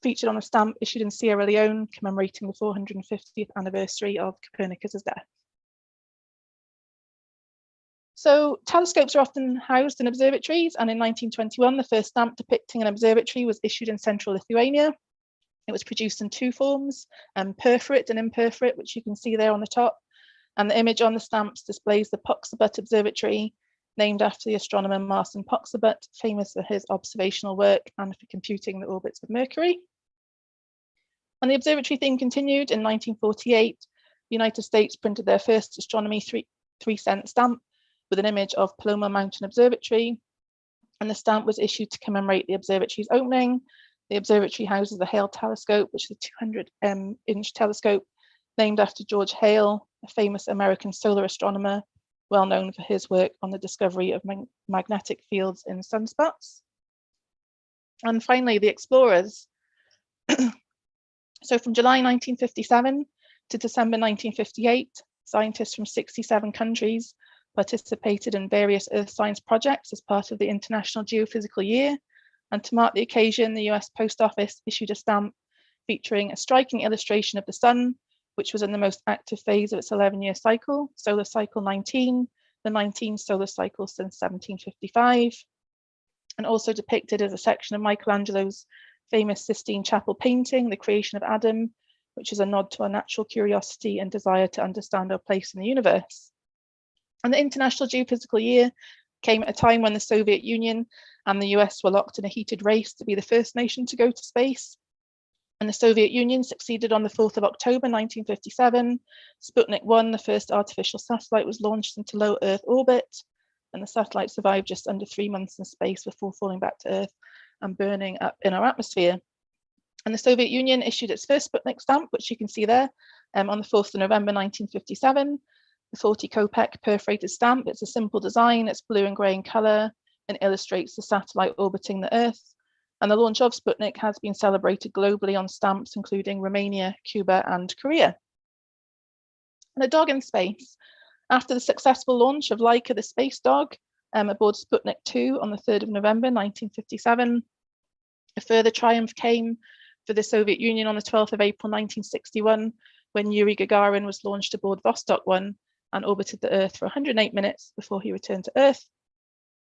featured on a stamp issued in Sierra Leone, commemorating the 450th anniversary of Copernicus's death. So telescopes are often housed in observatories, and in 1921, the first stamp depicting an observatory was issued in central Lithuania. It was produced in 2 forms, perforate and imperforate, which you can see there on the top. And the image on the stamps displays the Poxabutt Observatory, named after the astronomer Marcin Poxabutt, famous for his observational work and for computing the orbits of Mercury. And the observatory theme continued in 1948. The United States printed their first astronomy 3-cent stamp with an image of Paloma Mountain Observatory, and the stamp was issued to commemorate the observatory's opening. The observatory houses the Hale telescope, which is a 200-inch telescope named after George Hale, a famous American solar astronomer, well known for his work on the discovery of magnetic fields in sunspots. And finally, the explorers. So from July 1957 to December 1958, scientists from 67 countries participated in various Earth science projects as part of the International Geophysical Year. And to mark the occasion, the US Post Office issued a stamp featuring a striking illustration of the sun, which was in the most active phase of its 11-year cycle, solar cycle 19, the 19th solar cycle since 1755, and also depicted as a section of Michelangelo's famous Sistine Chapel painting, The Creation of Adam, which is a nod to our natural curiosity and desire to understand our place in the universe. And the International Geophysical Year came at a time when the Soviet Union and the US were locked in a heated race to be the first nation to go to space. And the Soviet Union succeeded on the 4th of October 1957. Sputnik 1, the first artificial satellite, was launched into low Earth orbit, and the satellite survived just under 3 months in space before falling back to Earth and burning up in our atmosphere. And the Soviet Union issued its first Sputnik stamp, which you can see there, on the 4th of November 1957. The 40 Kopek perforated stamp. It's a simple design, it's blue and grey in colour, and illustrates the satellite orbiting the Earth. And the launch of Sputnik has been celebrated globally on stamps, including Romania, Cuba, and Korea. And a dog in space. After the successful launch of Laika the space dog aboard Sputnik 2 on the 3rd of November 1957, a further triumph came for the Soviet Union on the 12th of April 1961, when Yuri Gagarin was launched aboard Vostok 1 and orbited the Earth for 108 minutes before he returned to Earth.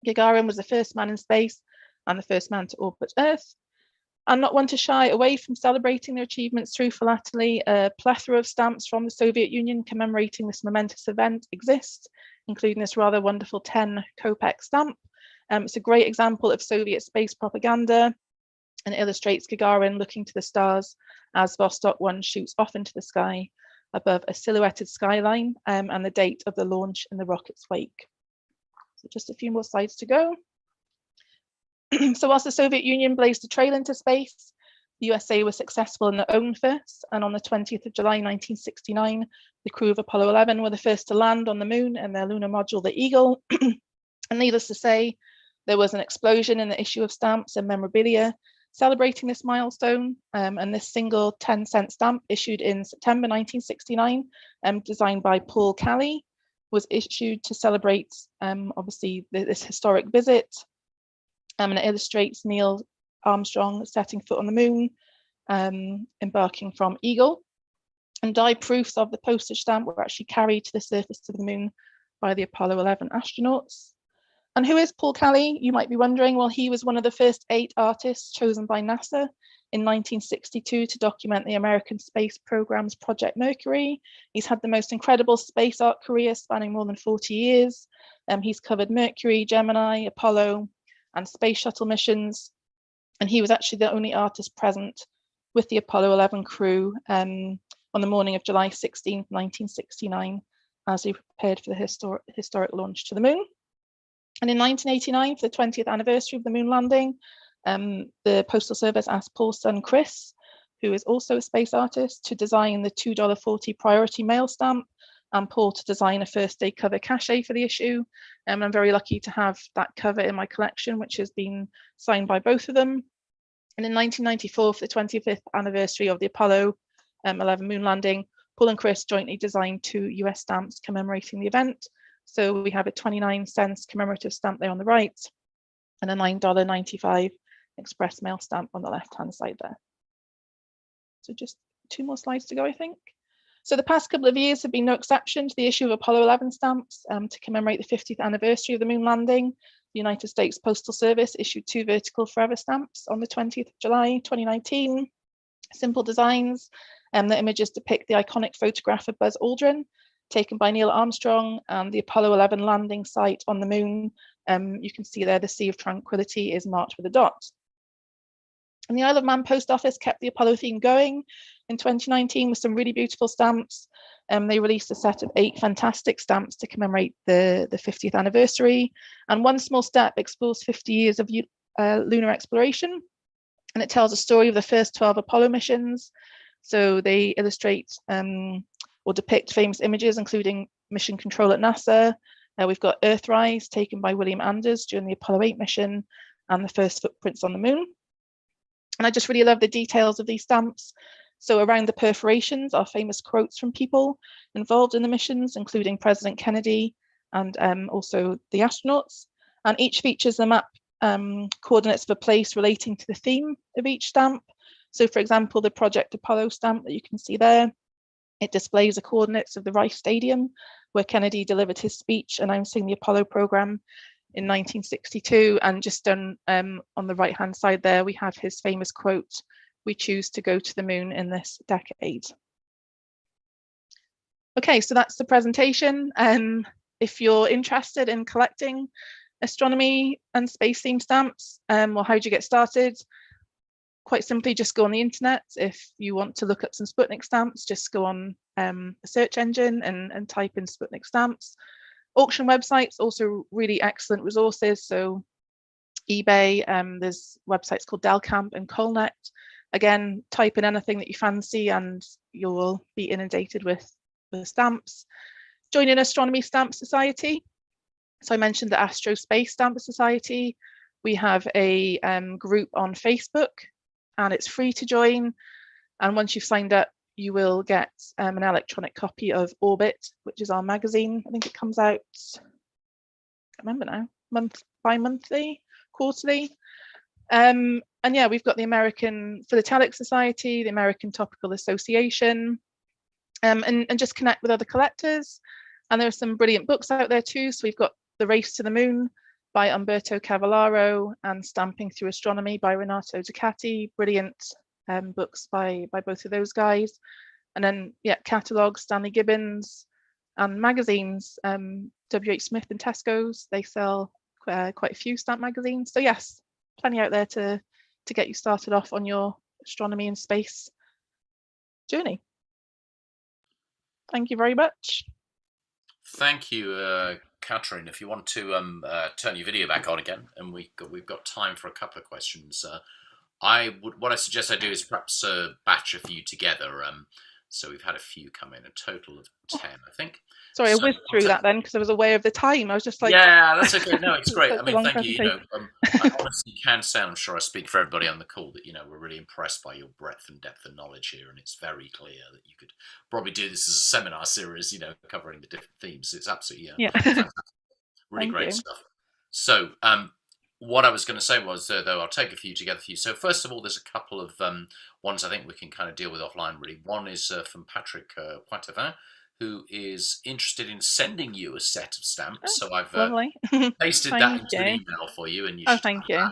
Gagarin was the first man in space and the first man to orbit Earth. And not one to shy away from celebrating their achievements through philately, a plethora of stamps from the Soviet Union commemorating this momentous event exist, including this rather wonderful 10 Kopek stamp. It's a great example of Soviet space propaganda and illustrates Gagarin looking to the stars as Vostok 1 shoots off into the sky above a silhouetted skyline, and the date of the launch in the rocket's wake. So just a few more slides to go. So whilst the Soviet Union blazed a trail into space, The USA was successful in their own first, and on the 20th of July 1969, the crew of Apollo 11 were the first to land on the moon in their lunar module, the Eagle. And needless to say, there was an explosion in the issue of stamps and memorabilia celebrating this milestone, and this single 10-cent stamp issued in September 1969, designed by Paul Kelly, was issued to celebrate obviously this historic visit, and it illustrates Neil Armstrong setting foot on the moon, embarking from Eagle. And die proofs of the postage stamp were actually carried to the surface of the moon by the Apollo 11 astronauts. And who is Paul Kelly? You might be wondering. Well, he was one of the first 8 artists chosen by NASA in 1962 to document the American space program's Project Mercury. He's had the most incredible space art career spanning more than 40 years. He's covered Mercury, Gemini, Apollo, and space shuttle missions. And he was actually the only artist present with the Apollo 11 crew on the morning of July 16, 1969, as they prepared for the historic launch to the moon. And in 1989, for the 20th anniversary of the moon landing, the Postal Service asked Paul's son, Chris, who is also a space artist, to design the $2.40 priority mail stamp, and Paul to design a first day cover cachet for the issue. I'm very lucky to have that cover in my collection, which has been signed by both of them. And in 1994, for the 25th anniversary of the Apollo 11 moon landing, Paul and Chris jointly designed 2 US stamps commemorating the event. So we have a 29-cent commemorative stamp there on the right, and a $9.95 express mail stamp on the left-hand side there. So just 2 more slides to go, I think. So the past couple of years have been no exception to the issue of Apollo 11 stamps. To commemorate the 50th anniversary of the moon landing, the United States Postal Service issued 2 vertical forever stamps on the 20th of July, 2019. Simple designs. The images depict the iconic photograph of Buzz Aldrin, taken by Neil Armstrong, and the Apollo 11 landing site on the moon. You can see there the Sea of Tranquility is marked with a dot. And the Isle of Man Post Office kept the Apollo theme going in 2019 with some really beautiful stamps. They released a set of 8 fantastic stamps to commemorate the 50th anniversary. And One Small Step explores 50 years of lunar exploration. And it tells a story of the first 12 Apollo missions. So they illustrate or depict famous images, including mission control at NASA. We've got Earthrise, taken by William Anders during the Apollo 8 mission, and the first footprints on the moon. And I just really love the details of these stamps. So around the perforations are famous quotes from people involved in the missions, including President Kennedy and also the astronauts. And each features the map coordinates of a place relating to the theme of each stamp. So for example, the Project Apollo stamp that you can see there, it displays the coordinates of the Rice Stadium, where Kennedy delivered his speech announcing the Apollo program in 1962. And just on the right-hand side there, we have his famous quote, "We choose to go to the moon in this decade." Okay, so that's the presentation. If you're interested in collecting astronomy and space theme stamps, well, how do you get started? Quite simply, just go on the internet. If you want to look up some Sputnik stamps, just go on a search engine and type in Sputnik stamps. Auction websites, also really excellent resources. So eBay, there's websites called Delcamp and Colnet. Again, type in anything that you fancy and you will be inundated with the stamps. Join an Astronomy Stamp Society. So I mentioned the Astro Space Stamp Society. We have a group on Facebook, and it's free to join. And once you've signed up, you will get an electronic copy of Orbit, which is our magazine. I think it comes out, I can't remember now, bi-monthly, quarterly. And yeah, we've got the American Philatelic Society, the American Topical Association, and just connect with other collectors. And there are some brilliant books out there too. So we've got The Race to the Moon by Umberto Cavallaro and Stamping Through Astronomy by Renato Ducati. Brilliant books by both of those guys. And then, yeah, catalogs, Stanley Gibbons, and magazines, W.H. Smith and Tesco's. They sell quite a few stamp magazines. So yes, plenty out there to get you started off on your astronomy and space journey. Thank you very much. Thank you, Catherine. If you want to turn your video back on again, and we've got time for a couple of questions. what I suggest I do is perhaps batch a few together. So we've had a few come in, a total of 10, I think. Sorry, I So whizzed through that then because I was aware of the time. I was just like, yeah, that's okay. No, it's great. such I a mean, long thank you. presentation. I honestly can say, I'm sure I speak for everybody on the call, that we're really impressed by your breadth and depth of knowledge here, and it's very clear that you could probably do this as a seminar series, covering the different themes. It's absolutely Yeah. fantastic. Really Thank great you. stuff. So, what I was going to say was, though, I'll take a few together for you. So, first of all, there's a couple of ones I think we can kind of deal with offline, really. One is from Patrick Poitevin, who is interested in sending you a set of stamps. So, I've Lovely. pasted that Thank into an you. email for you, and you Oh, should thank have you.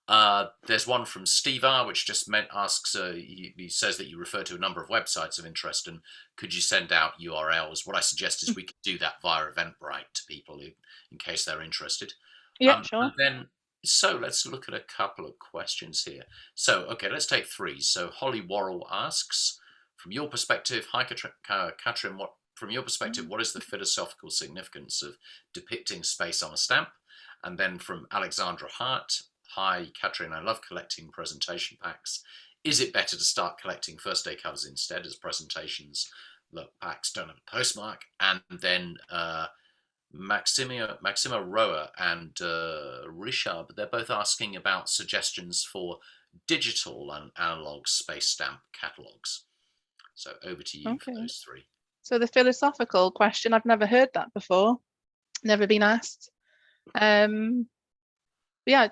that. There's one from Steve R, which just asks, he says that you refer to a number of websites of interest, and could you send out URLs? What I suggest is we could do that via Eventbrite to people in case they're interested. Yeah, sure. And then, so let's look at a couple of questions here. So, okay, let's take 3. So Holly Worrell asks, from your perspective, hi Katrin, from your perspective, what is the philosophical significance of depicting space on a stamp? And then from Alexandra Hart, hi Katrin, I love collecting presentation packs. Is it better to start collecting first day covers instead, as presentations packs don't have a postmark? And then Maxima Roa and Richard, they're both asking about suggestions for digital and analog space stamp catalogues. So over to you for those 3. So the philosophical question, I've never heard that before, never been asked. Yeah,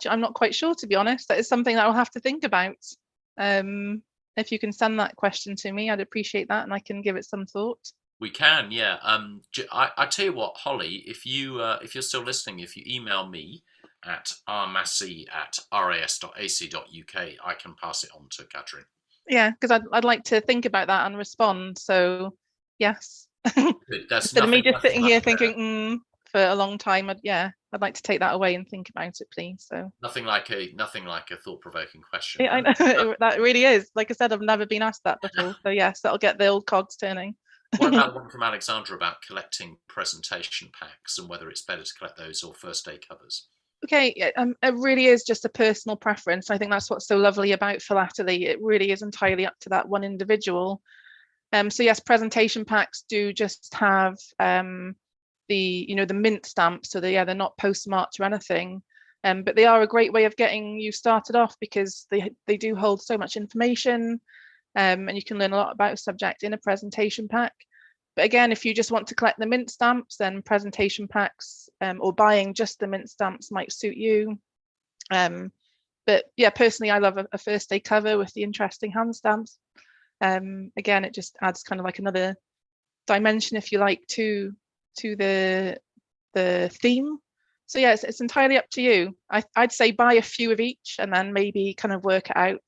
I'm not quite sure, to be honest. That is something that I'll have to think about. If you can send that question to me, I'd appreciate that, and I can give it some thought. We can, yeah. I tell you what, Holly, if you're still listening, if you email me at rmassey@ras.ac.uk, I can pass it on to Katrin. Yeah, because I'd like to think about that and respond. So yes, instead of me just sitting here thinking for a long time, I'd like to take that away and think about it, please. So nothing like a thought-provoking question. Yeah, I know that really is. Like I said, I've never been asked that before. So yes, that'll get the old cogs turning. What about the one from Alexandra about collecting presentation packs and whether it's better to collect those or first day covers? Okay, it really is just a personal preference. I think that's what's so lovely about Philately. It really is entirely up to that one individual. So yes, presentation packs do just have the mint stamps, so they're not postmarked or anything. But they are a great way of getting you started off because they do hold so much information. And you can learn a lot about a subject in a presentation pack. But again, if you just want to collect the mint stamps, then presentation packs or buying just the mint stamps might suit you. But yeah, personally, I love a first day cover with the interesting hand stamps. Again, it just adds kind of like another dimension, if you like, to the theme. So yeah, it's entirely up to you. I'd say buy a few of each and then maybe kind of work it out.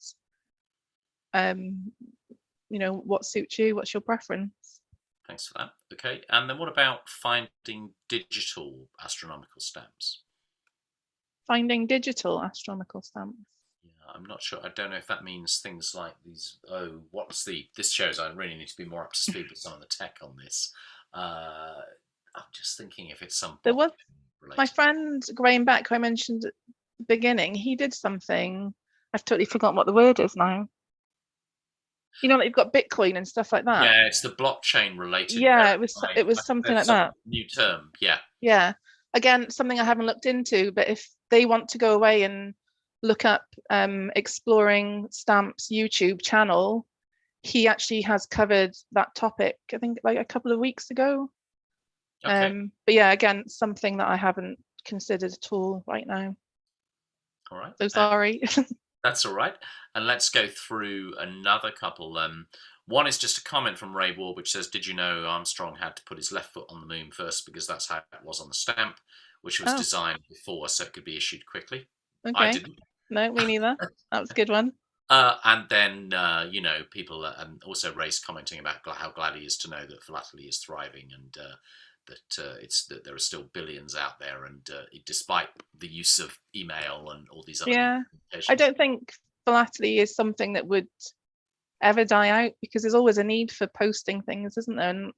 What suits you, what's your preference? Thanks for that. Okay, and then what about finding digital astronomical stamps? Finding digital astronomical stamps? Yeah, I'm not sure. I don't know if that means things like these. Oh, this shows I really need to be more up to speed with some of the tech on this. I'm just thinking if it's some. There was my friend Graham Beck, who I mentioned at the beginning. He did something. I've totally forgotten what the word is now. Like you've got Bitcoin and stuff like that. Yeah, it's the blockchain related. Yeah, it was something like that. New term, yeah. Yeah. Again, something I haven't looked into, but if they want to go away and look up Exploring Stamps YouTube channel, he actually has covered that topic, I think like a couple of weeks ago. Okay. But yeah, again, something that I haven't considered at all right now. All right. So sorry. That's all right. And let's go through another couple. One is just a comment from Ray Ward, which says, did you know Armstrong had to put his left foot on the moon first because that's how it was on the stamp, which was designed before so it could be issued quickly? Okay. I didn't. No, me neither. That was a good one. And then, people, and also Ray's commenting about how glad he is to know that Philately is thriving and that there are still billions out there, and despite the use of email and all these other communications. I don't think Philately is something that would ever die out because there's always a need for posting things, isn't there? And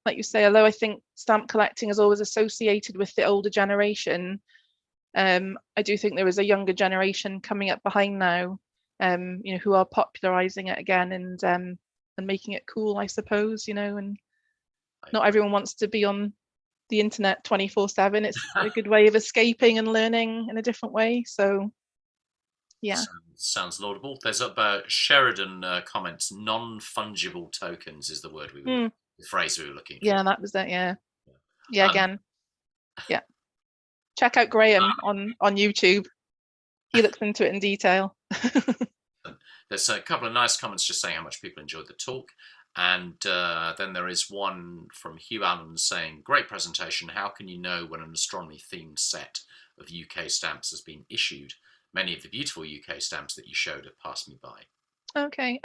like you say, although I think stamp collecting is always associated with the older generation, I do think there is a younger generation coming up behind now who are popularizing it again and making it cool, I suppose, and not everyone wants to be on the internet 24/7. It's a good way of escaping and learning in a different way. So, yeah. Sounds laudable. There's Sheridan comments, non-fungible tokens is the word the phrase we were looking for. Yeah, that was it. Yeah. Again. Yeah. Check out Graham on YouTube. He looks into it in detail. There's a couple of nice comments just saying how much people enjoyed the talk. And then there is one from Hugh Allen saying, great presentation. How can you know when an astronomy themed set of UK stamps has been issued? Many of the beautiful UK stamps that you showed have passed me by. Okay.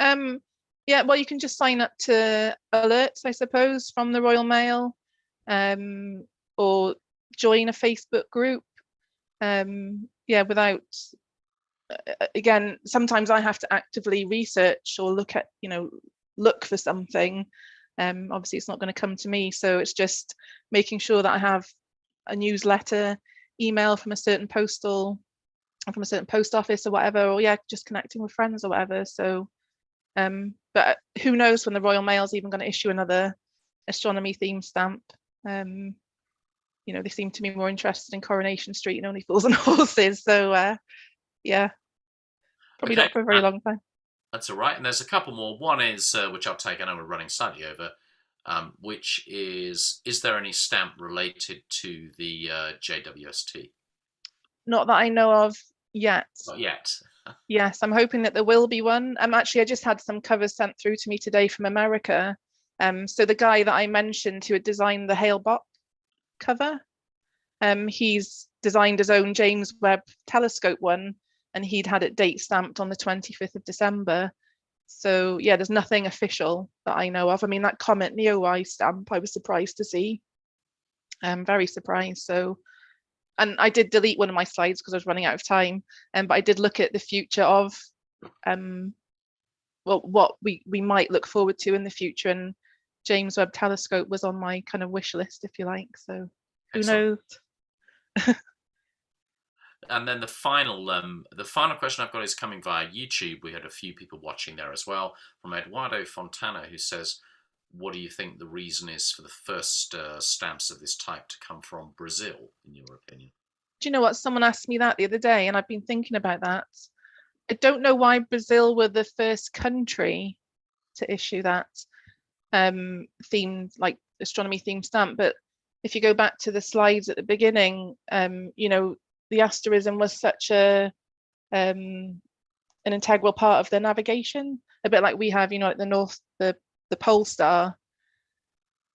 Yeah, well, you can just sign up to alerts, I suppose, from the Royal Mail, or join a Facebook group. Yeah, without, again, sometimes I have to actively research or look for something. Obviously it's not going to come to me, so it's just making sure that I have a newsletter, email from a certain post office or whatever, or just connecting with friends or whatever. So but who knows when the Royal Mail is even going to issue another astronomy theme stamp. They seem to be more interested in Coronation Street and Only Fools and Horses, so yeah, probably not for a very long time. That's all right. And there's a couple more. One is, which I'll take, I know we're running slightly over, which is there any stamp related to the JWST? Not that I know of yet. Not yet. Yes, I'm hoping that there will be one. Actually, I just had some covers sent through to me today from America. So the guy that I mentioned who had designed the Hale-Bopp cover, he's designed his own James Webb Telescope one, and he'd had it date stamped on the 25th of December. So yeah, there's nothing official that I know of. I mean, that Comet Neowise stamp, I was surprised to see. Very surprised. So, and I did delete one of my slides because I was running out of time. But I did look at the future of what we might look forward to in the future, and James Webb Telescope was on my kind of wish list, if you like. So who knows? And then the final question I've got is coming via YouTube. We had a few people watching there as well, from Eduardo Fontana, who says, what do you think the reason is for the first stamps of this type to come from Brazil, in your opinion? Do you know what? Someone asked me that the other day, and I've been thinking about that. I don't know why Brazil were the first country to issue that themed, like astronomy themed stamp. But if you go back to the slides at the beginning, the asterism was such an integral part of the navigation, a bit like we have, like the pole star.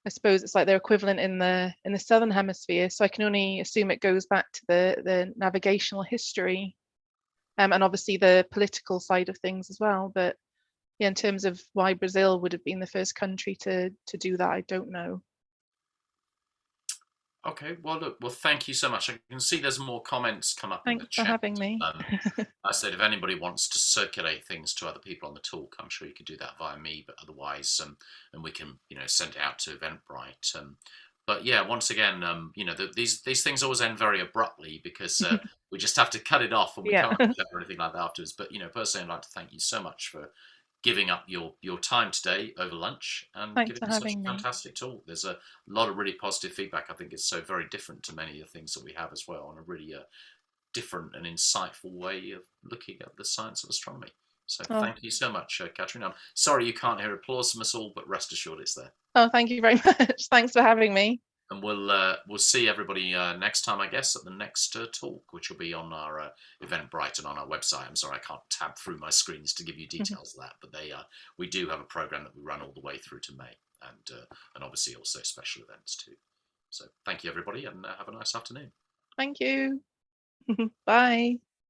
I suppose it's like their equivalent in the southern hemisphere. So I can only assume it goes back to the navigational history, and obviously the political side of things as well. But yeah, in terms of why Brazil would have been the first country to do that, I don't know. Okay, well, look, thank you so much. I can see there's more comments come up in the chat. Thanks for having me. I said if anybody wants to circulate things to other people on the talk, I'm sure you could do that via me, but otherwise, and we can, send it out to Eventbrite. But yeah, once again, these things always end very abruptly because we just have to cut it off and we can't chat or anything like that afterwards. But, personally, I'd like to thank you so much for giving up your time today over lunch and giving us such a fantastic talk. There's a lot of really positive feedback. I think it's so very different to many of the things that we have as well, and a really different and insightful way of looking at the science of astronomy. So thank you so much, Catherine. I'm sorry you can't hear applause from us all, but rest assured it's there. Oh, thank you very much. Thanks for having me. And we'll see everybody next time, I guess, at the next talk, which will be on our Eventbrite and on our website. I'm sorry I can't tab through my screens to give you details of that, but we do have a program that we run all the way through to May, and obviously also special events too. So thank you, everybody, and have a nice afternoon. Thank you. Bye.